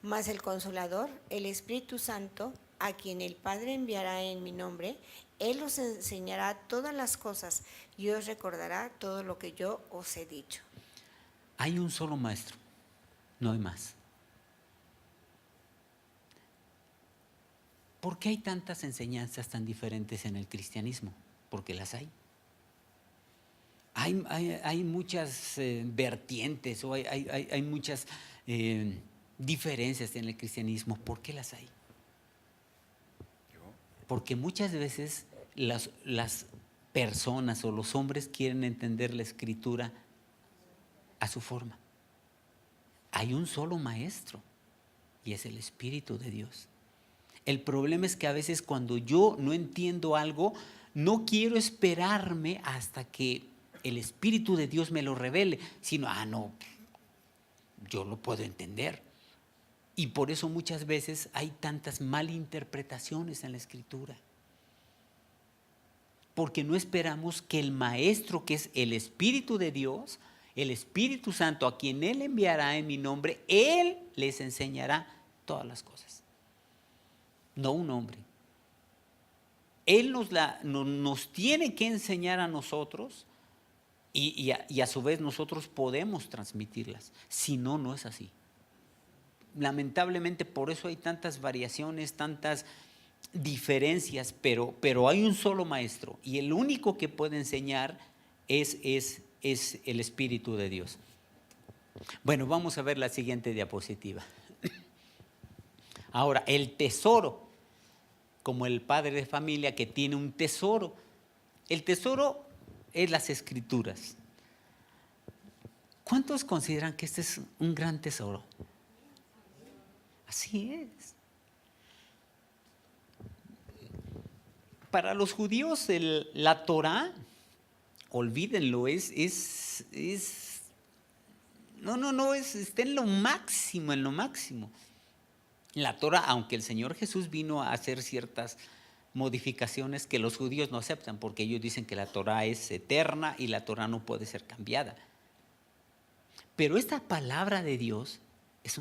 Mas el Consolador, el Espíritu Santo, a quien el Padre enviará en mi nombre, Él os enseñará todas las cosas y os recordará todo lo que yo os he dicho. Hay un solo maestro, no hay más. ¿Por qué hay tantas enseñanzas tan diferentes en el cristianismo? Porque las hay. Hay muchas vertientes o hay muchas diferencias en el cristianismo. ¿Por qué las hay? Porque muchas veces las personas o los hombres quieren entender la Escritura a su forma. Hay un solo maestro y es el Espíritu de Dios. El problema es que a veces cuando yo no entiendo algo, no quiero esperarme hasta que el Espíritu de Dios me lo revele, sino, no, yo lo puedo entender. Y por eso muchas veces hay tantas malinterpretaciones en la Escritura. Porque no esperamos que el Maestro, que es el Espíritu de Dios, el Espíritu Santo, a quien Él enviará en mi nombre, Él les enseñará todas las cosas. No un hombre. Él nos tiene que enseñar a nosotros y a su vez nosotros podemos transmitirlas. Si no, no es así. Lamentablemente por eso hay tantas variaciones, tantas diferencias, pero hay un solo maestro y el único que puede enseñar es el Espíritu de Dios. Bueno, vamos a ver la siguiente diapositiva. Ahora, el tesoro, como el padre de familia que tiene un tesoro. El tesoro es las Escrituras. ¿Cuántos consideran que este es un gran tesoro? Así es. Para los judíos la Torá, olvídenlo, está en lo máximo, en lo máximo. La Torá, aunque el Señor Jesús vino a hacer ciertas modificaciones que los judíos no aceptan, porque ellos dicen que la Torá es eterna y la Torá no puede ser cambiada. Pero esta palabra de Dios es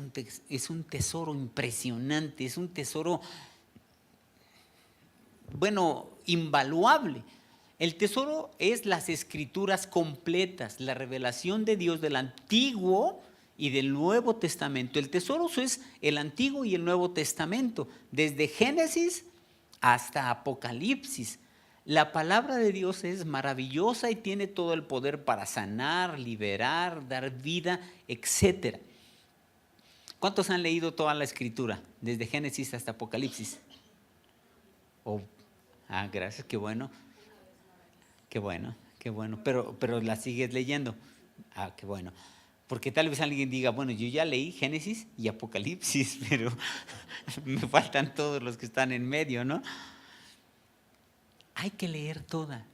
un tesoro impresionante, es un tesoro, invaluable. El tesoro es las Escrituras completas, la revelación de Dios del Antiguo y del Nuevo Testamento. El tesoro es el Antiguo y el Nuevo Testamento, desde Génesis hasta Apocalipsis. La palabra de Dios es maravillosa y tiene todo el poder para sanar, liberar, dar vida, etc. ¿Cuántos han leído toda la Escritura, desde Génesis hasta Apocalipsis? Gracias, qué bueno. Qué bueno. Pero la sigues leyendo. Qué bueno. Porque tal vez alguien diga, yo ya leí Génesis y Apocalipsis, pero me faltan todos los que están en medio, ¿no? Hay que leer toda.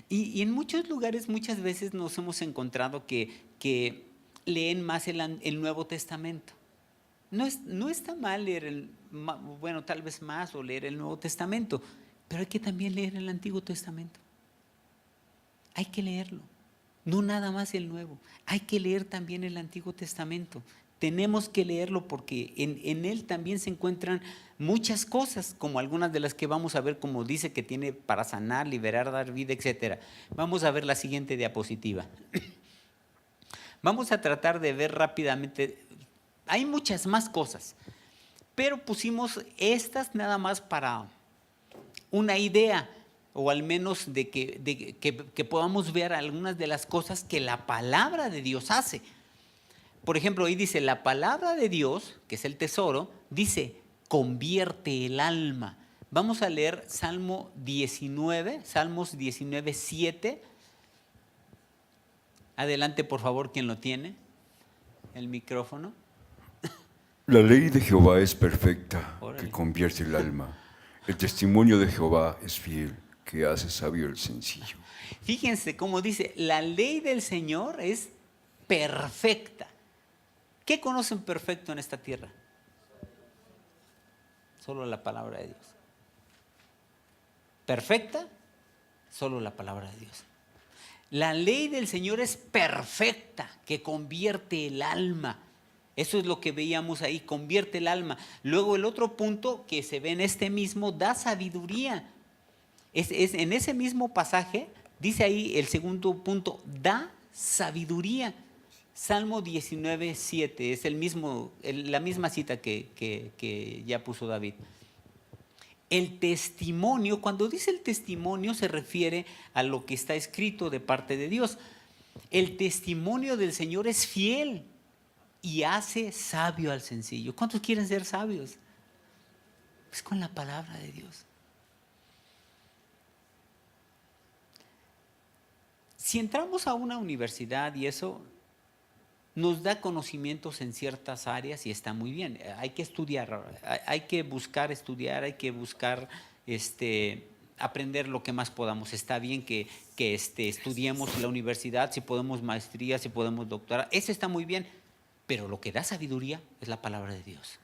Y en muchos lugares muchas veces nos hemos encontrado que leen más el Nuevo Testamento. No está mal leer tal vez más o leer el Nuevo Testamento, pero hay que también leer el Antiguo Testamento. Hay que leerlo. No nada más el Nuevo, hay que leer también el Antiguo Testamento. Tenemos que leerlo porque en él también se encuentran muchas cosas, como algunas de las que vamos a ver, como dice que tiene para sanar, liberar, dar vida, etc. Vamos a ver la siguiente diapositiva. Vamos a tratar de ver rápidamente hay muchas más cosas, pero pusimos estas nada más para una idea, o al menos de que podamos ver algunas de las cosas que la palabra de Dios hace. Por ejemplo, ahí dice, la palabra de Dios, que es el tesoro, dice, convierte el alma. Vamos a leer Salmos 19, 7. Adelante, por favor, quien lo tiene, el micrófono. La ley de Jehová es perfecta, Órale. que convierte el alma. El testimonio de Jehová es fiel, que hace sabio el sencillo. Fíjense cómo dice, la ley del Señor es perfecta. ¿Qué conocen perfecto en esta tierra? Solo la palabra de Dios. Perfecta, solo la palabra de Dios. La ley del Señor es perfecta, que convierte el alma. Eso es lo que veíamos ahí, convierte el alma. Luego el otro punto que se ve en este mismo, da sabiduría. En ese mismo pasaje, dice ahí el segundo punto, da sabiduría. Salmo 19, 7, es la misma cita que ya puso David. El testimonio, cuando dice el testimonio se refiere a lo que está escrito de parte de Dios. El testimonio del Señor es fiel y hace sabio al sencillo. ¿Cuántos quieren ser sabios? Pues con la palabra de Dios. Si entramos a una universidad y eso nos da conocimientos en ciertas áreas y está muy bien. Hay que estudiar, hay que buscar estudiar, hay que buscar aprender lo que más podamos. Está bien que estudiemos en la universidad, si podemos maestría, si podemos doctorado. Eso está muy bien, pero lo que da sabiduría es la palabra de Dios.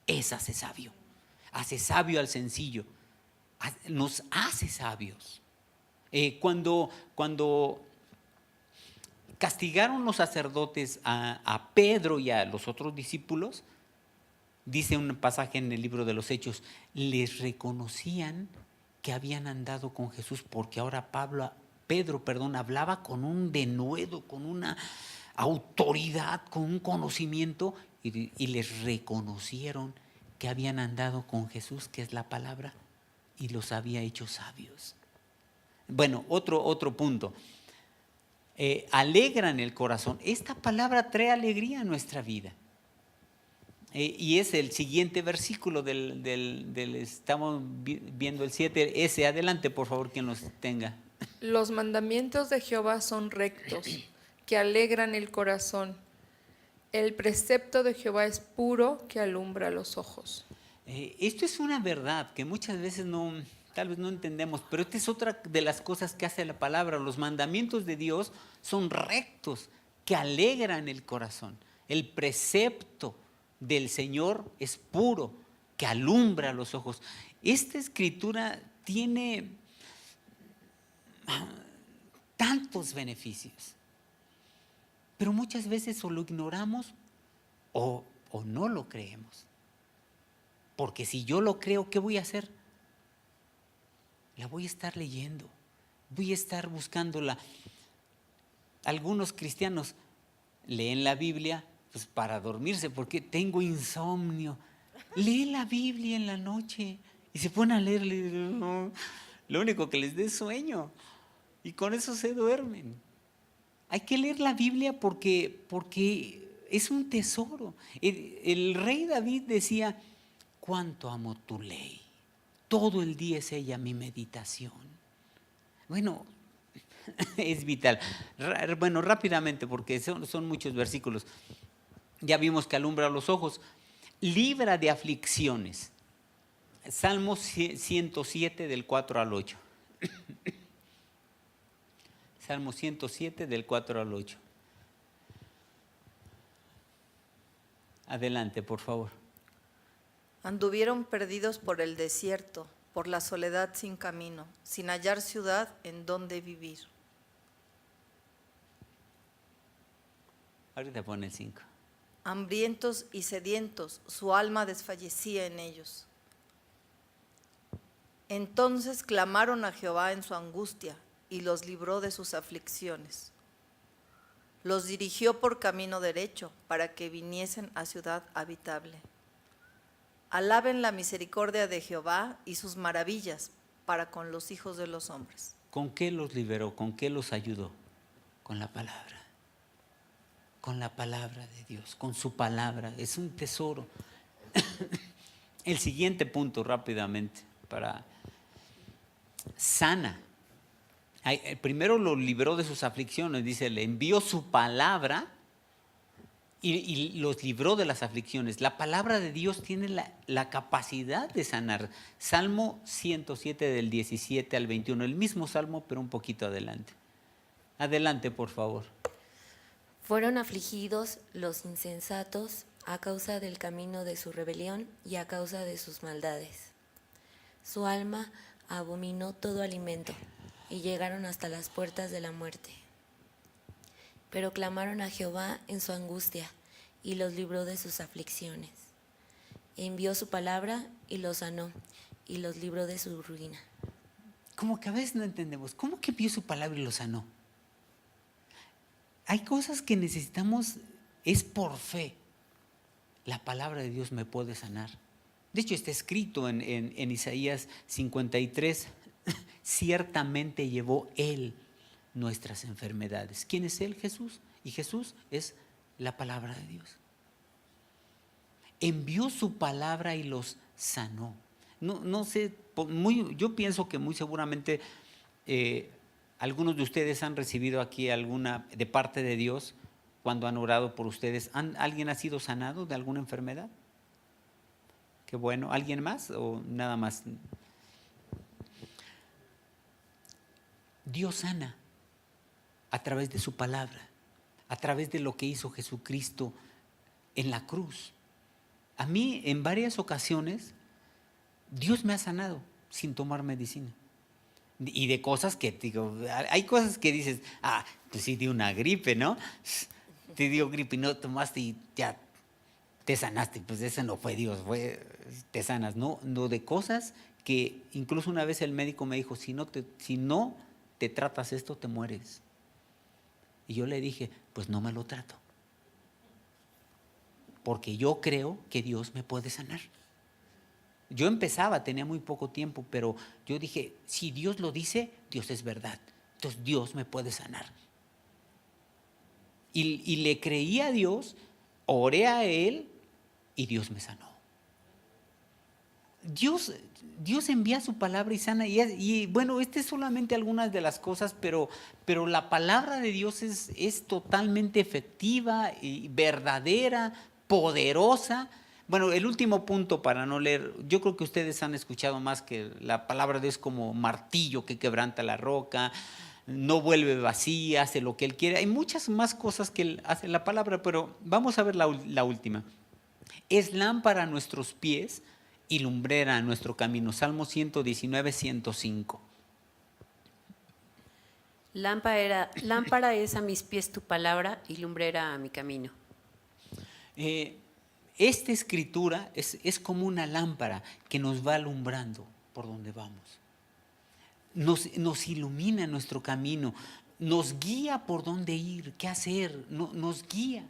Esa hace sabio al sencillo, nos hace sabios. Cuando castigaron los sacerdotes a Pedro y a los otros discípulos, dice un pasaje en el libro de los Hechos, les reconocían que habían andado con Jesús, porque ahora Pedro hablaba con un denuedo, con una autoridad, con un conocimiento, y les reconocieron que habían andado con Jesús, que es la palabra, y los había hecho sabios. Bueno, otro punto. Alegran el corazón. Esta palabra trae alegría a nuestra vida. Y es el siguiente versículo estamos viendo el 7. Ese, adelante por favor, quien los tenga. Los mandamientos de Jehová son rectos, que alegran el corazón. El precepto de Jehová es puro, que alumbra los ojos. Esto es una verdad que muchas veces tal vez no entendemos, pero esta es otra de las cosas que hace la palabra. Los mandamientos de Dios son rectos, que alegran el corazón. El precepto del Señor es puro, que alumbra los ojos. Esta escritura tiene tantos beneficios, pero muchas veces o lo ignoramos o no lo creemos. Porque si yo lo creo, ¿qué voy a hacer? La voy a estar leyendo, voy a estar buscándola. Algunos cristianos leen la Biblia pues para dormirse, porque tengo insomnio. Lee la Biblia en la noche y se ponen a leer. No, lo único que les dé es sueño y con eso se duermen. Hay que leer la Biblia porque es un tesoro. El rey David decía, cuánto amo tu ley. Todo el día es ella mi meditación. Bueno, es vital. Bueno, rápidamente, porque son muchos versículos. Ya vimos que alumbra los ojos. Libra de aflicciones. Salmo 107 del 4 al 8. Salmo 107 del 4 al 8. Adelante, por favor. Anduvieron perdidos por el desierto, por la soledad sin camino, sin hallar ciudad en donde vivir. Ahorita pone el 5. Hambrientos y sedientos, su alma desfallecía en ellos. Entonces clamaron a Jehová en su angustia y los libró de sus aflicciones. Los dirigió por camino derecho para que viniesen a ciudad habitable. Alaben la misericordia de Jehová y sus maravillas para con los hijos de los hombres. ¿Con qué los liberó? ¿Con qué los ayudó? Con la palabra. Con la palabra de Dios, con su palabra. Es un tesoro. El siguiente punto rápidamente para sana. Primero lo libró de sus aflicciones, dice, le envió su palabra y los libró de las aflicciones. La palabra de Dios tiene la capacidad de sanar. Salmo 107 del 17 al 21, el mismo salmo pero un poquito adelante. Adelante, por favor. Fueron afligidos los insensatos a causa del camino de su rebelión y a causa de sus maldades. Su alma abominó todo alimento y llegaron hasta las puertas de la muerte. Pero clamaron a Jehová en su angustia y los libró de sus aflicciones. Envió su palabra y los sanó y los libró de su ruina. Como que a veces no entendemos, ¿cómo que envió su palabra y lo sanó? Hay cosas que necesitamos, es por fe. La palabra de Dios me puede sanar. De hecho, está escrito en Isaías 53, ciertamente llevó Él nuestras enfermedades. ¿Quién es Él? Jesús. Y Jesús es la palabra de Dios. Envió su palabra y los sanó. No sé, yo pienso que muy seguramente algunos de ustedes han recibido aquí alguna de parte de Dios cuando han orado por ustedes. ¿Alguien ha sido sanado de alguna enfermedad? Qué bueno. ¿Alguien más o nada más? Dios sana a través de su palabra, a través de lo que hizo Jesucristo en la cruz. A mí en varias ocasiones Dios me ha sanado sin tomar medicina. Y de cosas que, digo, hay cosas que dices, pues sí, dio una gripe, ¿no? Te dio gripe y no tomaste y ya te sanaste. Pues ese no fue Dios, te sanas. No, de cosas que incluso una vez el médico me dijo, si no te tratas esto, te mueres. Y yo le dije, pues no me lo trato. Porque yo creo que Dios me puede sanar. Yo empezaba, tenía muy poco tiempo, pero yo dije, si Dios lo dice, Dios es verdad. Entonces Dios me puede sanar. Y le creí a Dios, oré a Él y Dios me sanó. Dios envía su palabra y sana. Y bueno, es solamente algunas de las cosas, pero la palabra de Dios es totalmente efectiva y verdadera, poderosa. Bueno, el último punto para no leer, yo creo que ustedes han escuchado más que la palabra de Dios como martillo que quebranta la roca, no vuelve vacía, hace lo que Él quiere. Hay muchas más cosas que Él hace la palabra, pero vamos a ver la última. Es lámpara a nuestros pies y lumbrera a nuestro camino. Salmo 119, 105. Lámpara es a mis pies tu palabra y lumbrera a mi camino. Esta escritura es como una lámpara que nos va alumbrando por donde vamos. Nos ilumina nuestro camino, nos guía por dónde ir, qué hacer, nos guía.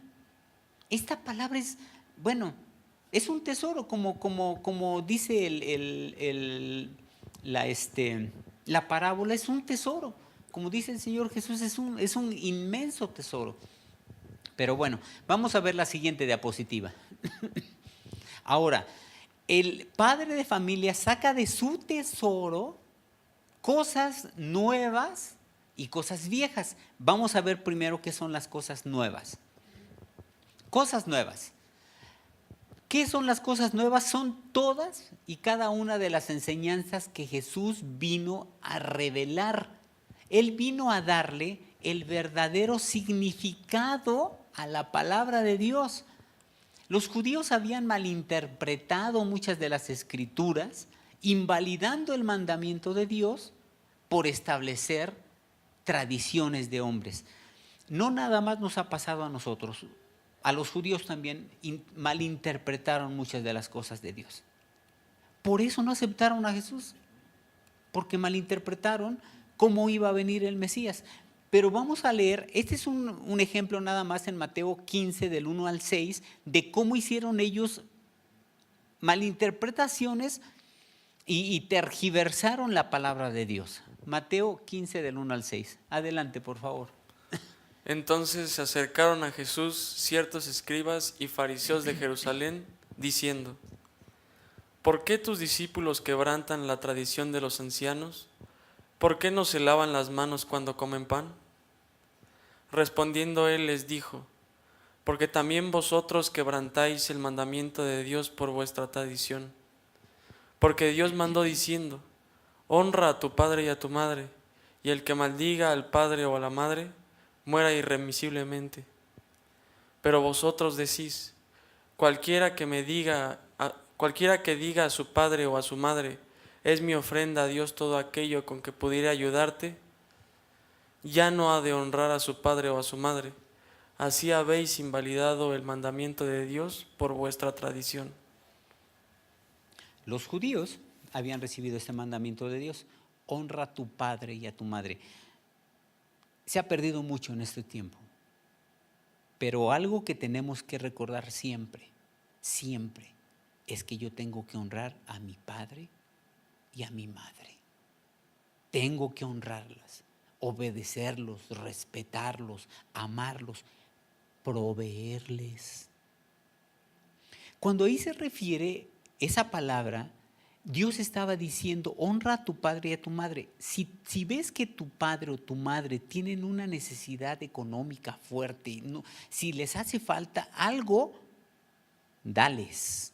Esta palabra es un tesoro, como dice la parábola, es un tesoro. Como dice el Señor Jesús, es un inmenso tesoro. Pero bueno, vamos a ver la siguiente diapositiva. Ahora, el padre de familia saca de su tesoro cosas nuevas y cosas viejas. Vamos a ver primero qué son las cosas nuevas. Cosas nuevas. ¿Qué son las cosas nuevas? Son todas y cada una de las enseñanzas que Jesús vino a revelar. Él vino a darle el verdadero significado a la palabra de Dios. Los judíos habían malinterpretado muchas de las escrituras, invalidando el mandamiento de Dios por establecer tradiciones de hombres. No nada más nos ha pasado a nosotros, a los judíos también malinterpretaron muchas de las cosas de Dios. Por eso no aceptaron a Jesús, porque malinterpretaron cómo iba a venir el Mesías. Pero vamos a leer, este es un ejemplo nada más en Mateo 15 del 1 al 6, de cómo hicieron ellos malinterpretaciones y tergiversaron la palabra de Dios. Mateo 15 del 1 al 6. Adelante, por favor. Entonces se acercaron a Jesús ciertos escribas y fariseos de Jerusalén, diciendo: ¿por qué tus discípulos quebrantan la tradición de los ancianos? ¿Por qué no se lavan las manos cuando comen pan? Respondiendo él les dijo: porque también vosotros quebrantáis el mandamiento de Dios por vuestra tradición. Porque Dios mandó diciendo: honra a tu padre y a tu madre, y el que maldiga al padre o a la madre, muera irremisiblemente. Pero vosotros decís: cualquiera que diga a su padre o a su madre, es mi ofrenda a Dios todo aquello con que pudiera ayudarte, ya no ha de honrar a su padre o a su madre. Así habéis invalidado el mandamiento de Dios por vuestra tradición. Los judíos habían recibido este mandamiento de Dios: honra a tu padre y a tu madre. Se ha perdido mucho en este tiempo, pero algo que tenemos que recordar siempre, siempre, es que yo tengo que honrar a mi padre y a mi madre. Tengo que honrarlas, obedecerlos, respetarlos, amarlos, proveerles. Cuando ahí se refiere esa palabra, Dios estaba diciendo: honra a tu padre y a tu madre. Si ves que tu padre o tu madre tienen una necesidad económica fuerte, si les hace falta algo, dales,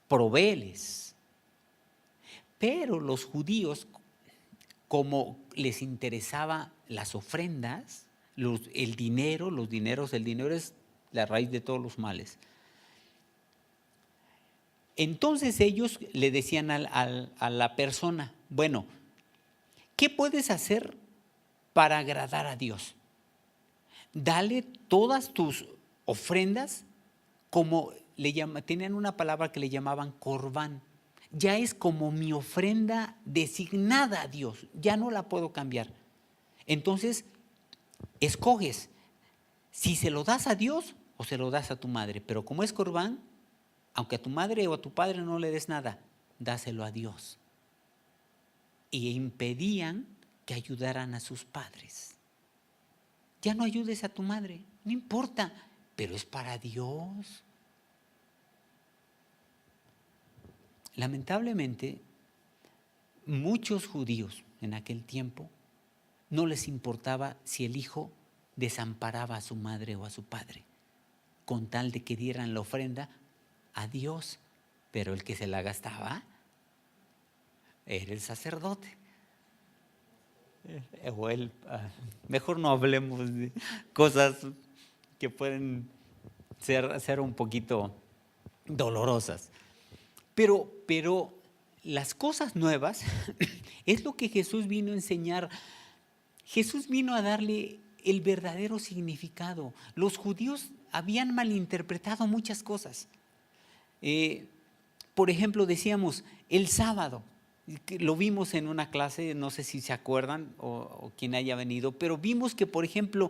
provéeles. Pero los judíos, como les interesaba las ofrendas, el dinero es la raíz de todos los males. Entonces ellos le decían a la persona: bueno, ¿qué puedes hacer para agradar a Dios? Dale todas tus ofrendas, como tenían una palabra que le llamaban corbán. Ya es como mi ofrenda designada a Dios, ya no la puedo cambiar. Entonces, escoges si se lo das a Dios o se lo das a tu madre, pero como es corbán, aunque a tu madre o a tu padre no le des nada, dáselo a Dios. Y impedían que ayudaran a sus padres. Ya no ayudes a tu madre, no importa, pero es para Dios. Lamentablemente, muchos judíos en aquel tiempo no les importaba si el hijo desamparaba a su madre o a su padre, con tal de que dieran la ofrenda a Dios, pero el que se la gastaba era el sacerdote. Mejor no hablemos de cosas que pueden ser un poquito dolorosas. Pero las cosas nuevas es lo que Jesús vino a enseñar. Jesús vino a darle el verdadero significado. Los judíos habían malinterpretado muchas cosas. Por ejemplo, decíamos el sábado, lo vimos en una clase, no sé si se acuerdan o quien haya venido, pero vimos que, por ejemplo,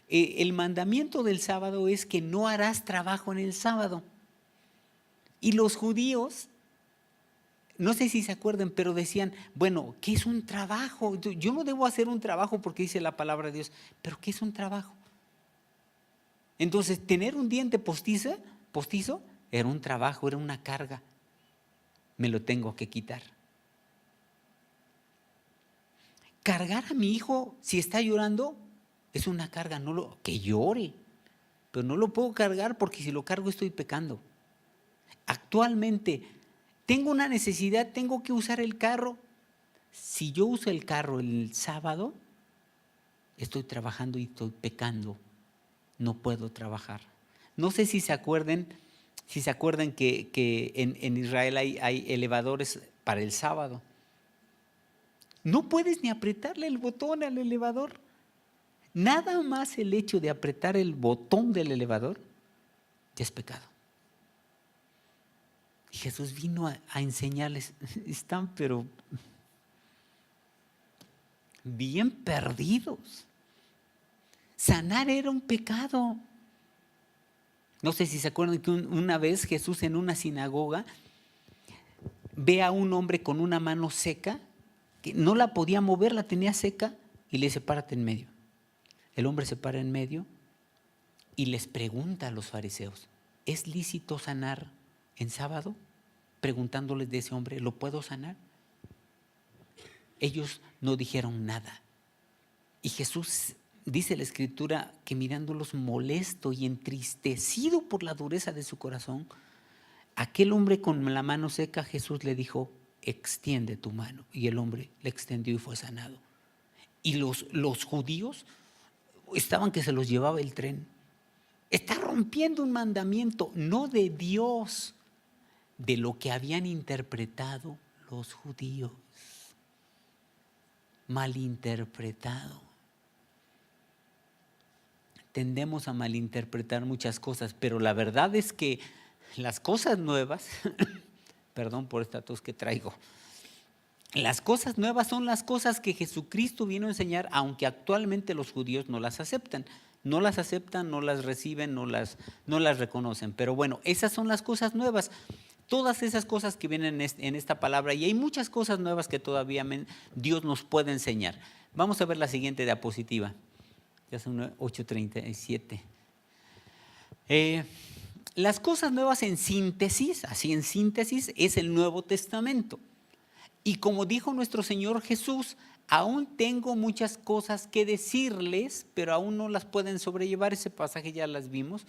el mandamiento del sábado es que no harás trabajo en el sábado. Y los judíos, no sé si se acuerdan, pero decían: bueno, ¿qué es un trabajo? Yo no debo hacer un trabajo porque dice la palabra de Dios, pero ¿qué es un trabajo? Entonces, tener un diente postizo era un trabajo, era una carga. Me lo tengo que quitar. Cargar a mi hijo si está llorando es una carga, que llore, pero no lo puedo cargar porque si lo cargo estoy pecando. Actualmente tengo una necesidad, tengo que usar el carro. Si yo uso el carro el sábado, estoy trabajando y estoy pecando. No puedo trabajar. No sé si se acuerdan que en Israel hay elevadores para el sábado. No puedes ni apretarle el botón al elevador. Nada más el hecho de apretar el botón del elevador ya es pecado. Y Jesús vino a enseñarles, están pero bien perdidos. Sanar era un pecado. No sé si se acuerdan que una vez Jesús en una sinagoga ve a un hombre con una mano seca, que no la podía mover, la tenía seca, y le dice, párate en medio. El hombre se para en medio y les pregunta a los fariseos, ¿es lícito sanar en sábado? Preguntándoles de ese hombre, ¿lo puedo sanar? Ellos no dijeron nada. Y Jesús, dice la Escritura, que mirándolos molesto y entristecido por la dureza de su corazón, aquel hombre con la mano seca, Jesús le dijo, extiende tu mano. Y el hombre le extendió y fue sanado. Y los judíos estaban que se los llevaba el tren. Está rompiendo un mandamiento, no de Dios, de lo que habían interpretado los judíos. Malinterpretado. Tendemos a malinterpretar muchas cosas, pero la verdad es que las cosas nuevas, perdón por esta tos que traigo, las cosas nuevas son las cosas que Jesucristo vino a enseñar, aunque actualmente los judíos no las aceptan. No las aceptan, no las reciben, no las reconocen. Pero bueno, esas son las cosas nuevas. Todas esas cosas que vienen en esta palabra, y hay muchas cosas nuevas que todavía Dios nos puede enseñar. Vamos a ver la siguiente diapositiva. Ya son 8:37. Las cosas nuevas en síntesis, así en síntesis, es el Nuevo Testamento. Y como dijo nuestro Señor Jesús, aún tengo muchas cosas que decirles, pero aún no las pueden sobrellevar. Ese pasaje ya las vimos.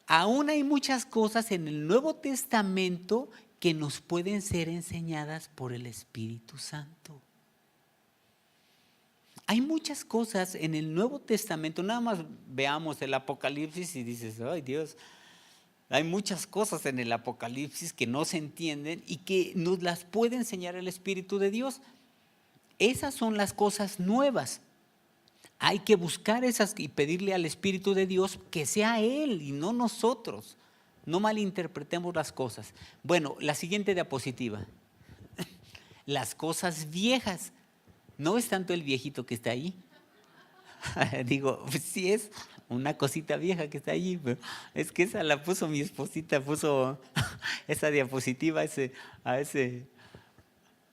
Aún hay muchas cosas en el Nuevo Testamento que nos pueden ser enseñadas por el Espíritu Santo. Hay muchas cosas en el Nuevo Testamento, nada más veamos el Apocalipsis y dices, ay Dios, hay muchas cosas en el Apocalipsis que no se entienden y que nos las puede enseñar el Espíritu de Dios. Esas son las cosas nuevas. Hay que buscar esas y pedirle al Espíritu de Dios que sea Él y no nosotros. No malinterpretemos las cosas. Bueno, la siguiente diapositiva. Las cosas viejas. No es tanto el viejito que está ahí. Digo, pues sí es una cosita vieja que está allí, pero es que esa la puso mi esposita, puso esa diapositiva a ese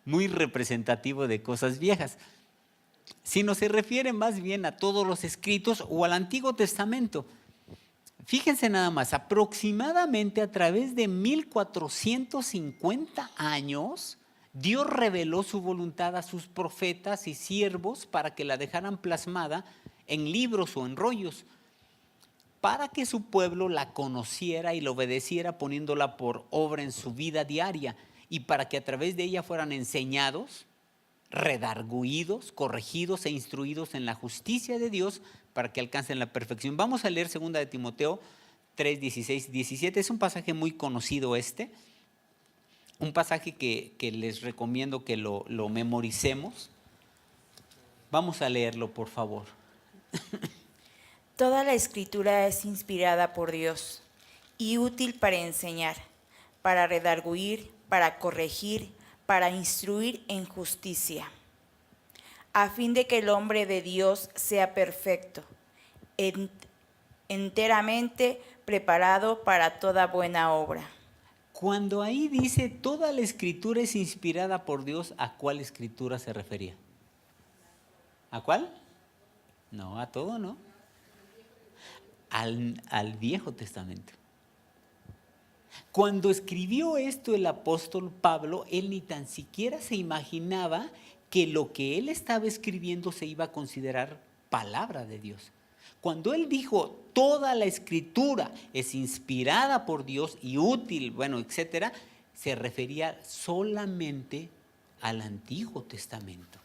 muy representativo de cosas viejas. Sino se refiere más bien a todos los escritos o al Antiguo Testamento. Fíjense nada más, aproximadamente a través de 1450 años, Dios reveló su voluntad a sus profetas y siervos para que la dejaran plasmada en libros o en rollos, para que su pueblo la conociera y la obedeciera poniéndola por obra en su vida diaria, y para que a través de ella fueran enseñados, redarguidos, corregidos e instruidos en la justicia de Dios para que alcancen la perfección. Vamos a leer 2 de Timoteo 3, 16 y 17. Es un pasaje muy conocido un pasaje que les recomiendo que lo memoricemos. Vamos a leerlo, por favor. Toda la Escritura es inspirada por Dios y útil para enseñar, para redarguir, para corregir, para instruir en justicia, a fin de que el hombre de Dios sea perfecto, enteramente preparado para toda buena obra. Cuando ahí dice toda la Escritura es inspirada por Dios, ¿a cuál Escritura se refería? ¿A cuál? No, a todo, ¿no? Al Viejo Testamento. Cuando escribió esto el apóstol Pablo, él ni tan siquiera se imaginaba que lo que él estaba escribiendo se iba a considerar palabra de Dios. Cuando él dijo toda la Escritura es inspirada por Dios y útil, bueno, etcétera, se refería solamente al Antiguo Testamento.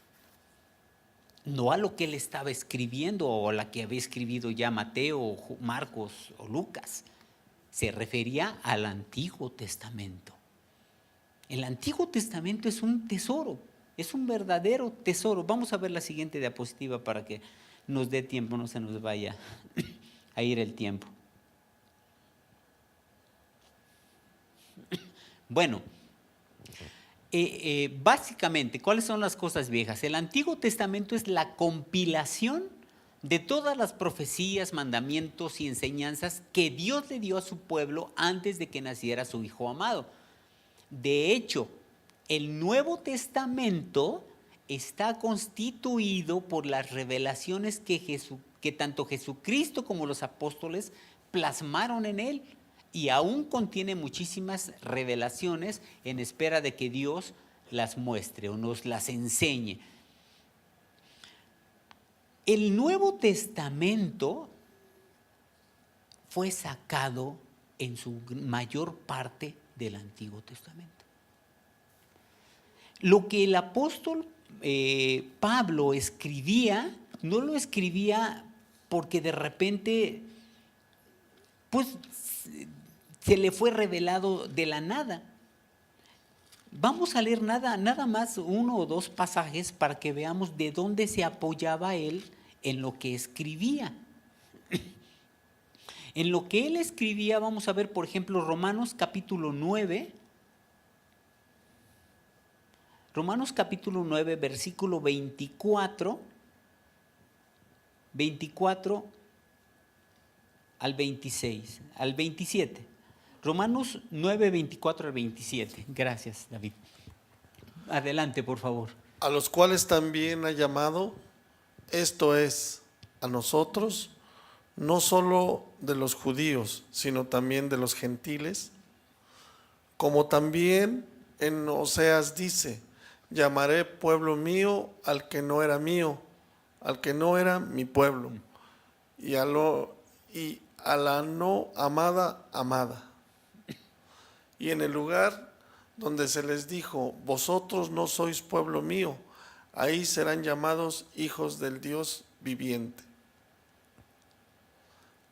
No a lo que él estaba escribiendo o a la que había escrito ya Mateo, Marcos o Lucas. Se refería al Antiguo Testamento. El Antiguo Testamento es un tesoro, es un verdadero tesoro. Vamos a ver la siguiente diapositiva para que nos dé tiempo, no se nos vaya a ir el tiempo. Bueno, básicamente, ¿cuáles son las cosas viejas? El Antiguo Testamento es la compilación de todas las profecías, mandamientos y enseñanzas que Dios le dio a su pueblo antes de que naciera su Hijo amado. De hecho, el Nuevo Testamento está constituido por las revelaciones que tanto Jesucristo como los apóstoles plasmaron en él, y aún contiene muchísimas revelaciones en espera de que Dios las muestre o nos las enseñe. El Nuevo Testamento fue sacado en su mayor parte del Antiguo Testamento. Lo que el apóstol Pablo escribía, no lo escribía porque de repente pues se le fue revelado de la nada. Vamos a leer nada más 1 o 2 pasajes para que veamos de dónde se apoyaba él en lo que escribía. En lo que él escribía, vamos a ver, por ejemplo, Romanos capítulo 9. Romanos capítulo 9, versículo 24 al 26, al 27. Romanos 9, 24 al 27. Gracias, David. Adelante, por favor. A los cuales también ha llamado, esto es, a nosotros, no solo de los judíos, sino también de los gentiles, como también en Oseas dice, llamaré pueblo mío al que no era mío, al que no era mi pueblo, y a la no amada, amada. Y en el lugar donde se les dijo, vosotros no sois pueblo mío, ahí serán llamados hijos del Dios viviente.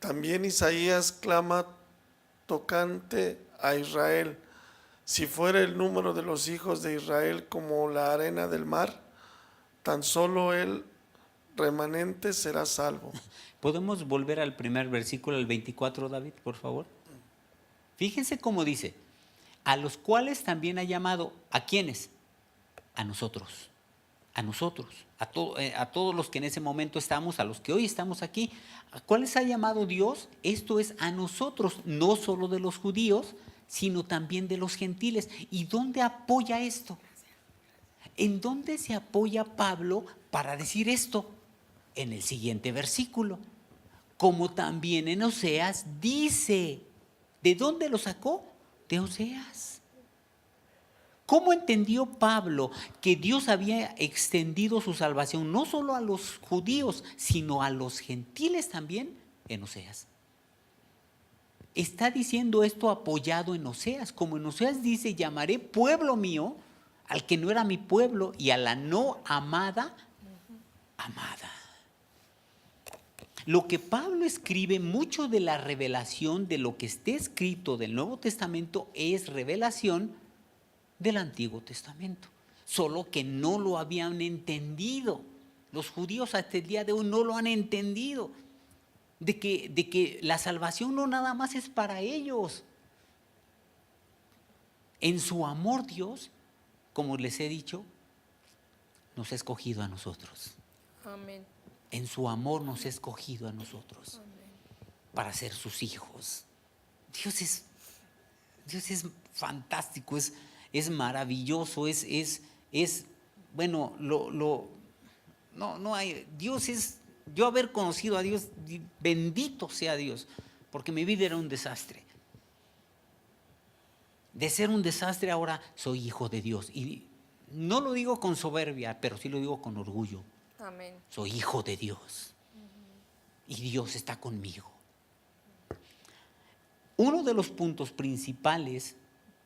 También Isaías clama tocante a Israel, si fuera el número de los hijos de Israel como la arena del mar, tan solo el remanente será salvo. ¿Podemos volver al primer versículo, al 24, David, por favor? Fíjense cómo dice, a los cuales también ha llamado, ¿a quiénes? A nosotros, a todos los que en ese momento estamos, a los que hoy estamos aquí. ¿A cuáles ha llamado Dios? Esto es a nosotros, no solo de los judíos, sino también de los gentiles. ¿Y dónde apoya esto? ¿En dónde se apoya Pablo para decir esto? En el siguiente versículo. Como también en Oseas dice. ¿De dónde lo sacó? De Oseas. ¿Cómo entendió Pablo que Dios había extendido su salvación no solo a los judíos, sino a los gentiles también? En Oseas. Está diciendo esto apoyado en Oseas. Como en Oseas dice, llamaré pueblo mío al que no era mi pueblo, y a la no amada, amada. Lo que Pablo escribe, mucho de la revelación de lo que esté escrito del Nuevo Testamento es revelación del Antiguo Testamento, solo que no lo habían entendido. Los judíos hasta el día de hoy no lo han entendido, de que la salvación no nada más es para ellos. En su amor Dios, como les he dicho, nos ha escogido a nosotros. Amén. En su amor nos ha escogido a nosotros para ser sus hijos. Dios es fantástico, es maravilloso, bueno, no hay, Dios es, yo haber conocido a Dios, bendito sea Dios, porque mi vida era un desastre. De ser un desastre ahora soy hijo de Dios, y no lo digo con soberbia, pero sí lo digo con orgullo. Amén. Soy hijo de Dios y Dios está conmigo. Uno de los puntos principales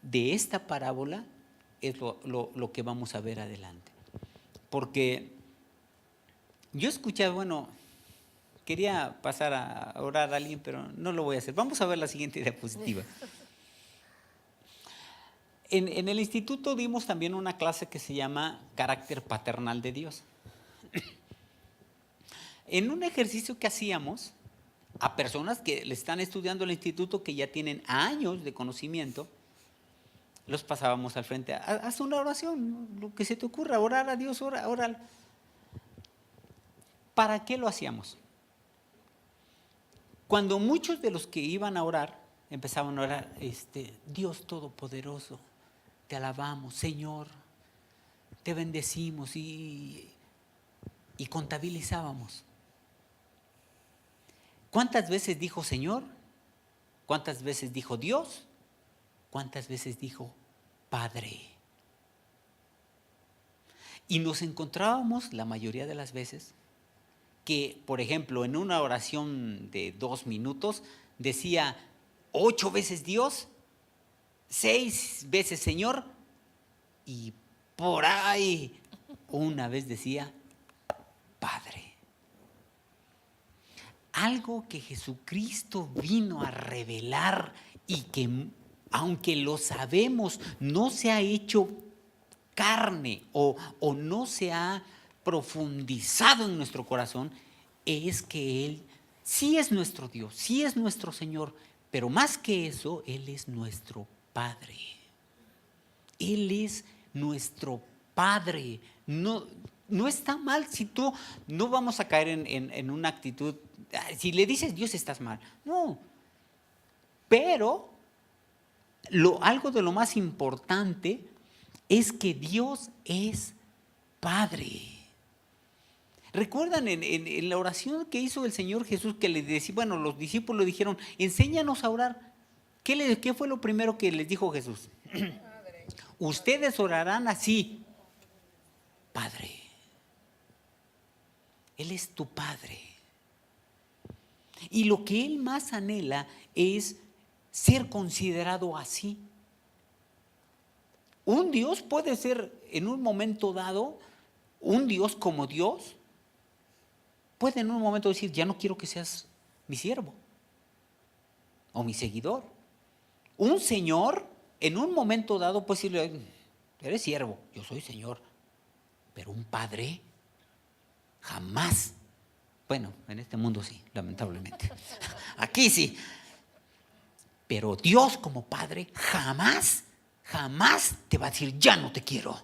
de esta parábola es lo que vamos a ver adelante. Porque yo escuché, bueno, quería pasar a orar a alguien, pero no lo voy a hacer. Vamos a ver la siguiente diapositiva. En el instituto dimos también una clase que se llama Carácter Paternal de Dios. En un ejercicio que hacíamos a personas que le están estudiando el instituto, que ya tienen años de conocimiento, los pasábamos al frente. Haz una oración, lo que se te ocurra, orar a Dios, ora. ¿Para qué lo hacíamos? Cuando muchos de los que iban a orar empezaban a orar, Dios Todopoderoso, te alabamos, Señor, te bendecimos y contabilizábamos. ¿Cuántas veces dijo Señor? ¿Cuántas veces dijo Dios? ¿Cuántas veces dijo Padre? Y nos encontrábamos la mayoría de las veces que, por ejemplo, en una oración de 2 minutos decía 8 veces Dios, 6 veces Señor, y por ahí una vez decía Padre. Algo que Jesucristo vino a revelar y que, aunque lo sabemos, no se ha hecho carne o no se ha profundizado en nuestro corazón, es que Él sí es nuestro Dios, sí es nuestro Señor, pero más que eso, Él es nuestro Padre. Él es nuestro Padre. No está mal si tú, no vamos a caer en una actitud, si le dices Dios estás mal. No, pero algo de lo más importante es que Dios es Padre. ¿Recuerdan en la oración que hizo el Señor Jesús que le decía, bueno, los discípulos le dijeron, enséñanos a orar? ¿Qué fue lo primero que les dijo Jesús? Padre. Ustedes orarán así, Padre. Él es tu Padre. Y lo que Él más anhela es ser considerado así. Un Dios puede ser en un momento dado, un Dios como Dios, puede en un momento decir, ya no quiero que seas mi siervo o mi seguidor. Un Señor, en un momento dado, puede decirle, eres siervo, yo soy Señor. Pero un Padre, jamás. Bueno, en este mundo sí, lamentablemente. Aquí sí. Pero Dios como Padre, jamás te va a decir, ya no te quiero.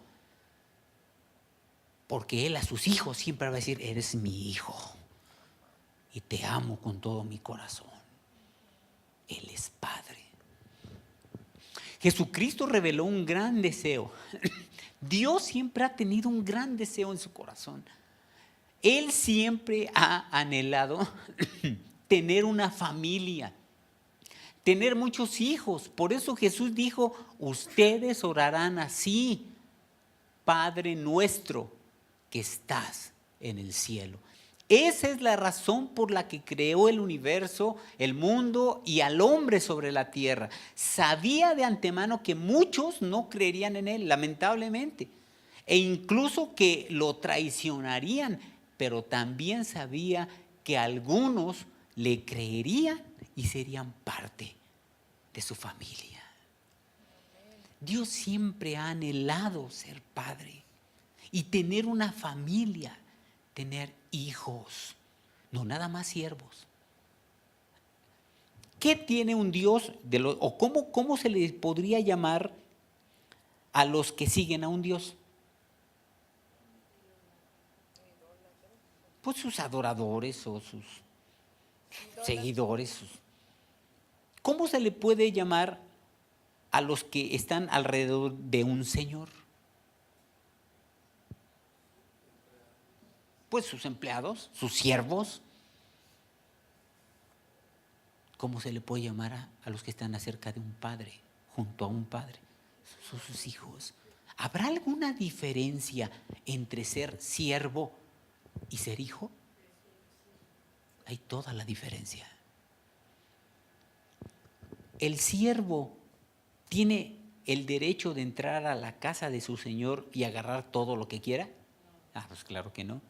Porque Él a sus hijos siempre va a decir, eres mi hijo y te amo con todo mi corazón. Él es Padre. Jesucristo reveló un gran deseo. Dios siempre ha tenido un gran deseo en su corazón. Él siempre ha anhelado tener una familia, tener muchos hijos. Por eso Jesús dijo, ustedes orarán así, Padre nuestro que estás en el cielo. Esa es la razón por la que creó el universo, el mundo y al hombre sobre la tierra. Sabía de antemano que muchos no creerían en Él, lamentablemente, e incluso que lo traicionarían, pero también sabía que algunos le creerían y serían parte de su familia. Dios siempre ha anhelado ser padre y tener una familia, tener hijos, no nada más siervos. ¿Qué tiene un Dios o cómo se le podría llamar a los que siguen a un Dios? Pues sus adoradores o sus seguidores. ¿Cómo se le puede llamar a los que están alrededor de un Señor? Pues sus empleados, sus siervos. ¿Cómo se le puede llamar a los que están acerca de un padre, junto a un padre? Son sus hijos. ¿Habrá alguna diferencia entre ser siervo y ser hijo? Hay toda la diferencia. El siervo tiene el derecho de entrar a la casa de su señor y agarrar todo lo que quiera. Pues claro que no.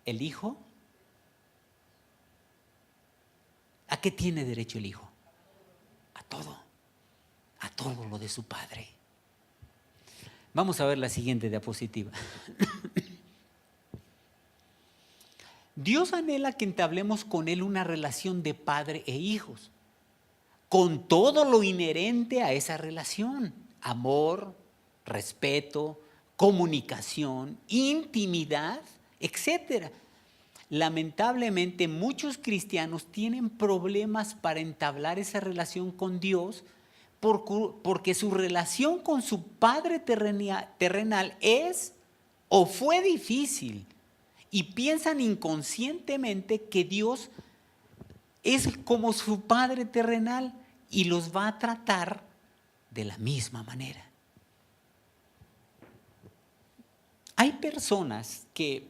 El hijo, ¿a qué tiene derecho el hijo? A todo lo de su padre. Vamos a ver la siguiente diapositiva. Dios anhela que entablemos con Él una relación de padre e hijos. con todo lo inherente a esa relación: amor, respeto, comunicación, intimidad, etcétera. Lamentablemente, muchos cristianos tienen problemas para entablar esa relación con Dios porque su relación con su Padre terrenal es o fue difícil, y piensan inconscientemente que Dios es como su Padre terrenal y los va a tratar de la misma manera. Hay personas que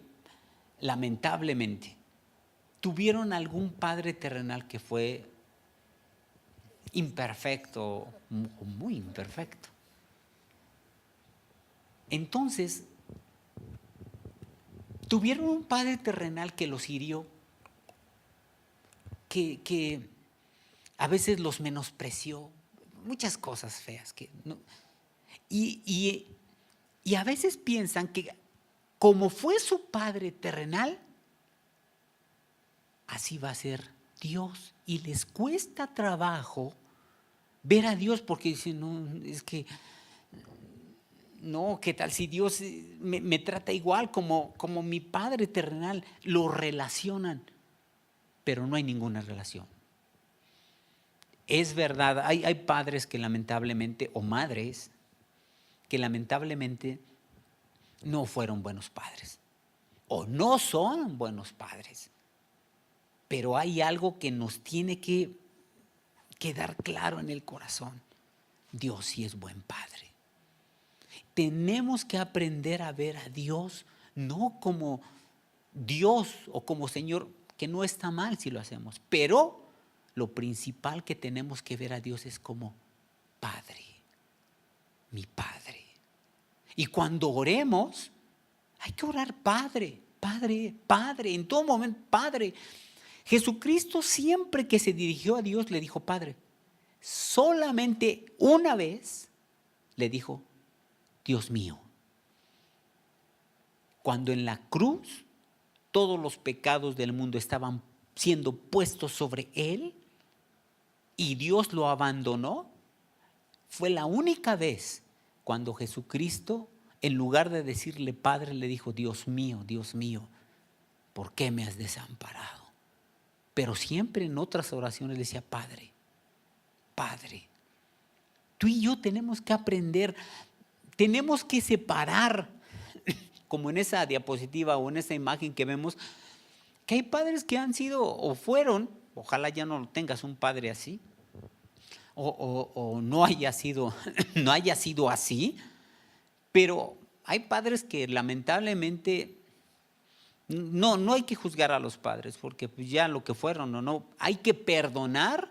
lamentablemente tuvieron algún padre terrenal que fue imperfecto o muy imperfecto. Entonces, tuvieron un padre terrenal que los hirió, que a veces los menospreció, muchas cosas feas. Y a veces piensan que como fue su padre terrenal, así va a ser Dios. Y les cuesta trabajo ver a Dios porque dicen, no, es que, no, ¿qué tal si Dios me trata igual como mi padre terrenal? Lo relacionan, pero no hay ninguna relación. Es verdad, hay padres que lamentablemente, o madres, que lamentablemente no fueron buenos padres o no son buenos padres, pero hay algo que nos tiene que quedar claro en el corazón: Dios sí es buen padre. Tenemos que aprender a ver a Dios no como Dios o como Señor, que no está mal si lo hacemos, pero lo principal que tenemos que ver a Dios es como Padre, mi Padre. Y cuando oremos, hay que orar Padre, Padre, Padre, en todo momento Padre. Jesucristo siempre que se dirigió a Dios le dijo Padre. Solamente una vez le dijo Dios mío. Cuando en la cruz todos los pecados del mundo estaban siendo puestos sobre él y Dios lo abandonó, fue la única vez cuando Jesucristo, en lugar de decirle Padre, le dijo Dios mío, ¿por qué me has desamparado? Pero siempre en otras oraciones le decía Padre, Padre. Tú y yo tenemos que aprender, tenemos que separar, como en esa diapositiva o en esa imagen que vemos, que hay padres que han sido o fueron, ojalá ya no tengas un padre así, o no haya sido así, pero hay padres que lamentablemente no hay que juzgar a los padres, porque pues ya lo que fueron o no, hay que perdonar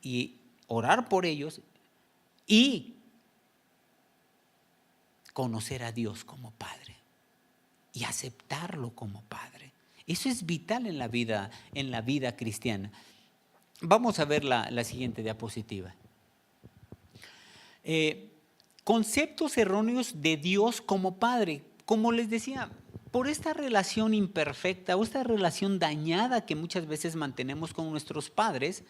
y orar por ellos y conocer a Dios como Padre y aceptarlo como Padre. Eso es vital en la vida cristiana. Vamos a ver la siguiente diapositiva. Conceptos erróneos de Dios como Padre. Como les decía, por esta relación imperfecta o esta relación dañada que muchas veces mantenemos con nuestros padres,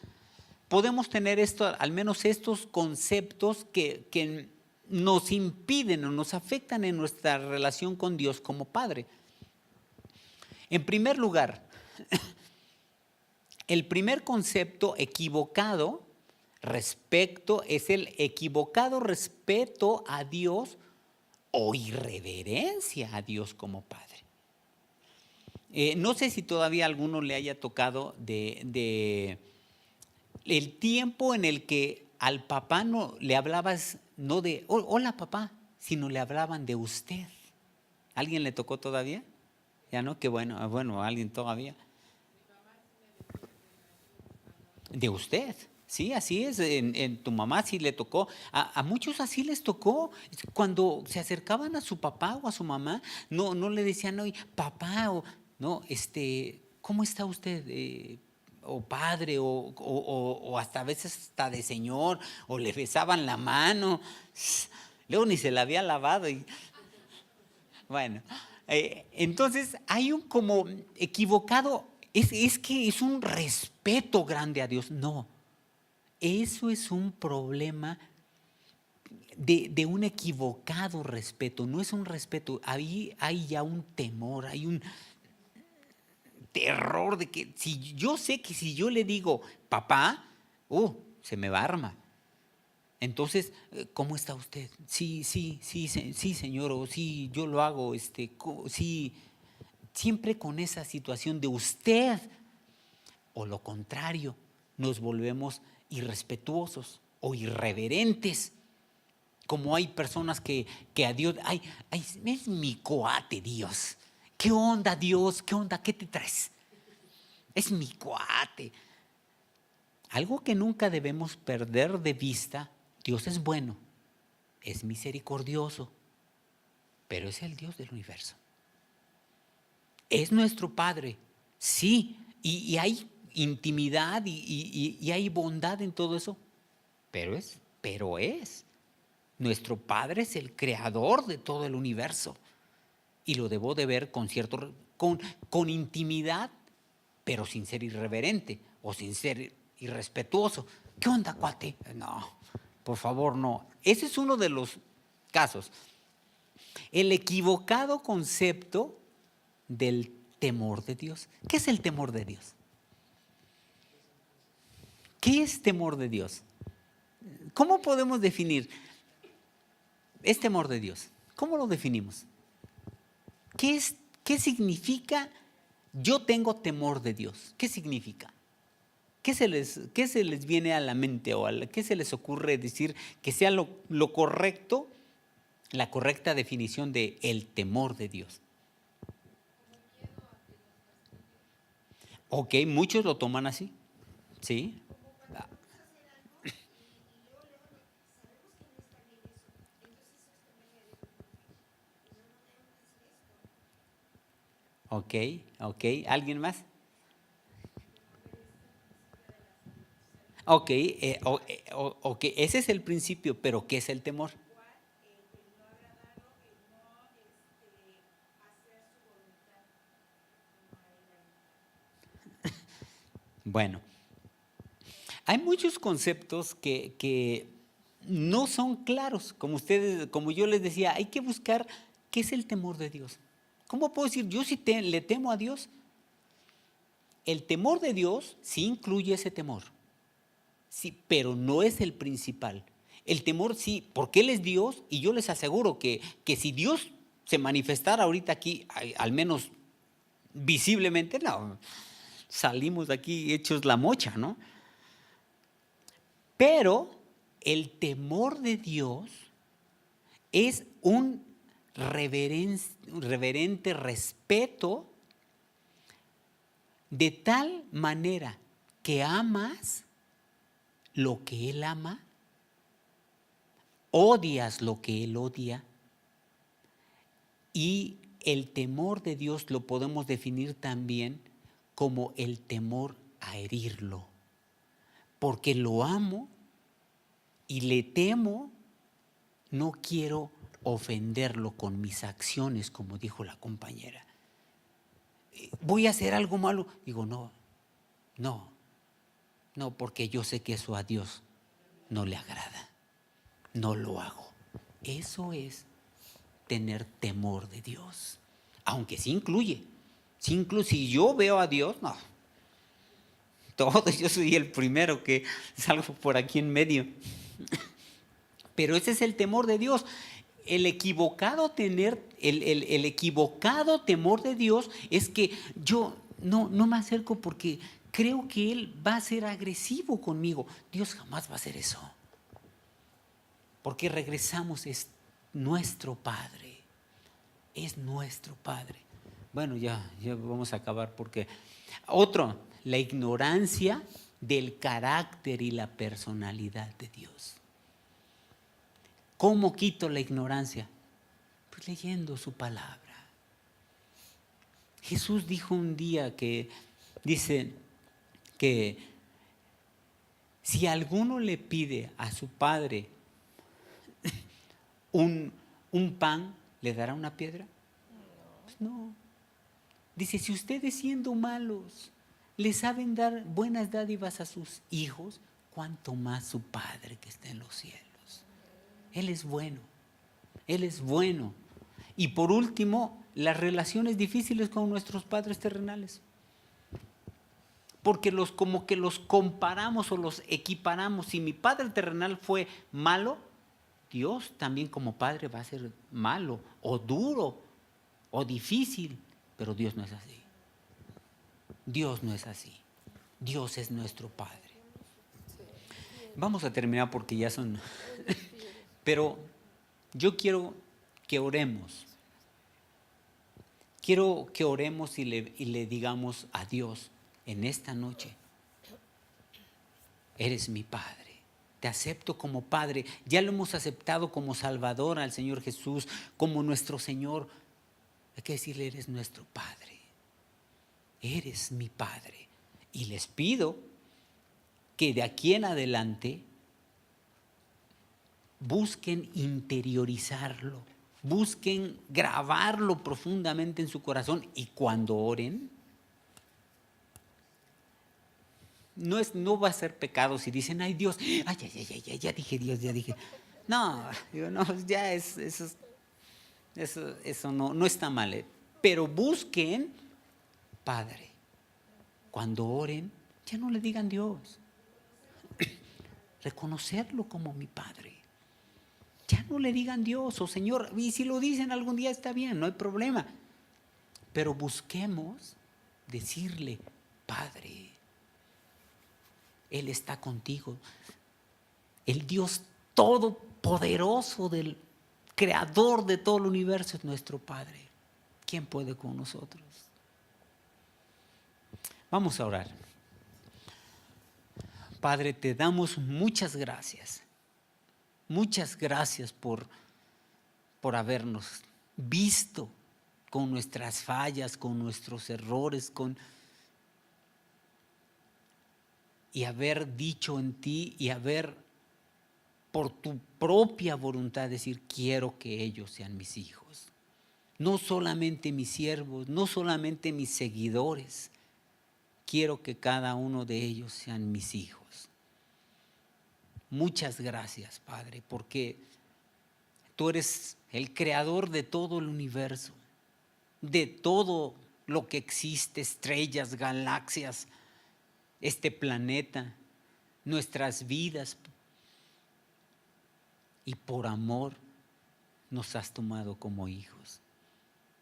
podemos tener al menos estos conceptos que nos impiden o nos afectan en nuestra relación con Dios como Padre. En primer lugar, el primer concepto equivocado es el equivocado respeto a Dios o irreverencia a Dios como Padre. No sé si todavía a alguno le haya tocado de el tiempo en el que al papá no le hablabas no de hola papá, sino le hablaban de usted. ¿Alguien le tocó todavía? Ya no, qué bueno, alguien todavía. De usted, sí, así es, en tu mamá sí le tocó, a muchos así les tocó, cuando se acercaban a su papá o a su mamá, no le decían, oye, papá, o no, ¿cómo está usted? O padre, o hasta a veces hasta de señor, o le besaban la mano, luego ni se la había lavado. Bueno, entonces hay un como equivocado, es que es un respeto grande a Dios. No, Eso es un problema de un equivocado respeto. No es un respeto, ahí hay ya un temor, hay un terror de que si yo sé que si yo le digo papá, se me va a armar. Entonces, ¿cómo está usted? Sí, señor, o sí, yo lo hago, sí, siempre con esa situación de usted, o lo contrario, nos volvemos irrespetuosos o irreverentes. Como hay personas que a Dios, ay, es mi cuate Dios. ¿Qué onda Dios? ¿Qué onda? ¿Qué te traes? Es mi cuate. Algo que nunca debemos perder de vista, Dios es bueno, es misericordioso, pero es el Dios del universo. Es nuestro Padre, sí, y hay intimidad y hay bondad en todo eso, pero es. Nuestro Padre es el creador de todo el universo y lo debo de ver con intimidad, pero sin ser irreverente o sin ser irrespetuoso. ¿Qué onda, cuate? No, por favor, no. Ese es uno de los casos. El equivocado concepto del temor de Dios. ¿Qué es el temor de Dios? ¿Qué es temor de Dios? ¿Cómo podemos definir? Es temor de Dios. ¿Cómo lo definimos? ¿Qué significa yo tengo temor de Dios? ¿Qué significa? ¿Qué se les viene a la mente o qué se les ocurre decir que sea lo correcto, la correcta definición de el temor de Dios? Ok, muchos lo toman así, ¿sí? Ok, ¿alguien más? Ok, ese es el principio, pero ¿qué es el temor? Bueno, hay muchos conceptos que no son claros, como yo les decía, hay que buscar qué es el temor de Dios. ¿Cómo puedo decir yo si le temo a Dios? El temor de Dios sí incluye ese temor, sí, pero no es el principal. El temor sí, porque Él es Dios y yo les aseguro que si Dios se manifestara ahorita aquí, al menos visiblemente, no, salimos de aquí hechos la mocha, ¿no? Pero el temor de Dios es un reverente respeto de tal manera que amas lo que Él ama, odias lo que Él odia, y el temor de Dios lo podemos definir también como el temor a herirlo, porque lo amo y le temo, no quiero ofenderlo con mis acciones, como dijo la compañera. Voy a hacer algo malo. Digo, no, porque yo sé que eso a Dios no le agrada. No lo hago. Eso es tener temor de Dios. Aunque sí incluye. Si yo veo a Dios, no. Yo soy el primero que salgo por aquí en medio. Pero ese es el temor de Dios. El equivocado temor de Dios es que yo no me acerco porque creo que Él va a ser agresivo conmigo. Dios jamás va a hacer eso. Porque regresamos, es nuestro Padre. Es nuestro Padre. Bueno, ya vamos a acabar porque la ignorancia del carácter y la personalidad de Dios. ¿Cómo quito la ignorancia? Pues leyendo su palabra. Jesús dijo un día dice que si alguno le pide a su padre un pan, ¿le dará una piedra? Pues no. Dice, si ustedes siendo malos le saben dar buenas dádivas a sus hijos, cuánto más su Padre que está en los cielos. Él es bueno. Él es bueno. Y por último, las relaciones difíciles con nuestros padres terrenales. Porque como que los comparamos o los equiparamos. Si mi padre terrenal fue malo, Dios también como padre va a ser malo o duro o difícil. Pero Dios no es así. Dios no es así. Dios es nuestro Padre. Vamos a terminar porque ya son... Pero yo quiero que oremos. Quiero que oremos y le digamos a Dios en esta noche: eres mi Padre. Te acepto como Padre. Ya lo hemos aceptado como Salvador al Señor Jesús, como nuestro Señor. Hay que decirle: eres nuestro Padre. Eres mi Padre. Y les pido que de aquí en adelante busquen interiorizarlo, busquen grabarlo profundamente en su corazón, y cuando oren, no va a ser pecado si dicen: ay Dios, ya dije Dios, ya dije. No, ya eso no está mal. Pero busquen Padre. Cuando oren, ya no le digan Dios. Reconocerlo como mi Padre. Ya no le digan Dios o Señor. Y si lo dicen algún día está bien, no hay problema. Pero busquemos decirle: Padre, Él está contigo. El Dios todopoderoso, del creador de todo el universo, es nuestro Padre. ¿Quién puede con nosotros? Vamos a orar. Padre, te damos muchas gracias. Muchas gracias por habernos visto con nuestras fallas, con nuestros errores, y haber dicho en ti y haber, por tu propia voluntad, decir: quiero que ellos sean mis hijos. No solamente mis siervos, no solamente mis seguidores. Quiero que cada uno de ellos sean mis hijos. Muchas gracias, Padre, porque tú eres el creador de todo el universo, de todo lo que existe, estrellas, galaxias, este planeta, nuestras vidas. Y por amor nos has tomado como hijos.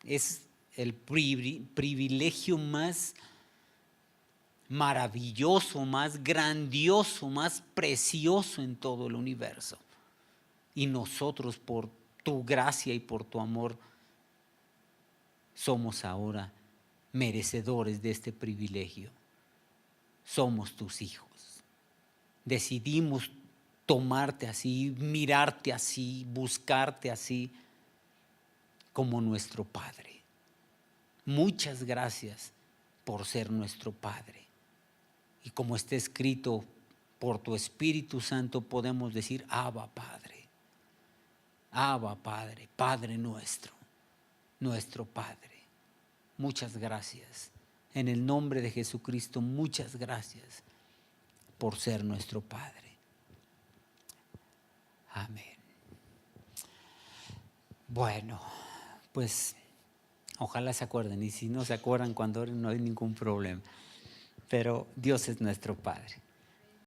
Es el privilegio más maravilloso, más grandioso, más precioso en todo el universo. Y nosotros, por tu gracia y por tu amor, somos ahora merecedores de este privilegio. Somos tus hijos. Decidimos tomarte así, mirarte así, buscarte así, como nuestro Padre. Muchas gracias por ser nuestro Padre. Y como está escrito, por tu Espíritu Santo podemos decir: Abba, Padre. Abba, Padre, Padre nuestro, nuestro Padre. Muchas gracias. En el nombre de Jesucristo, muchas gracias por ser nuestro Padre. Amén. Bueno, pues ojalá se acuerden, y si no se acuerdan cuando oren no hay ningún problema. Pero Dios es nuestro Padre.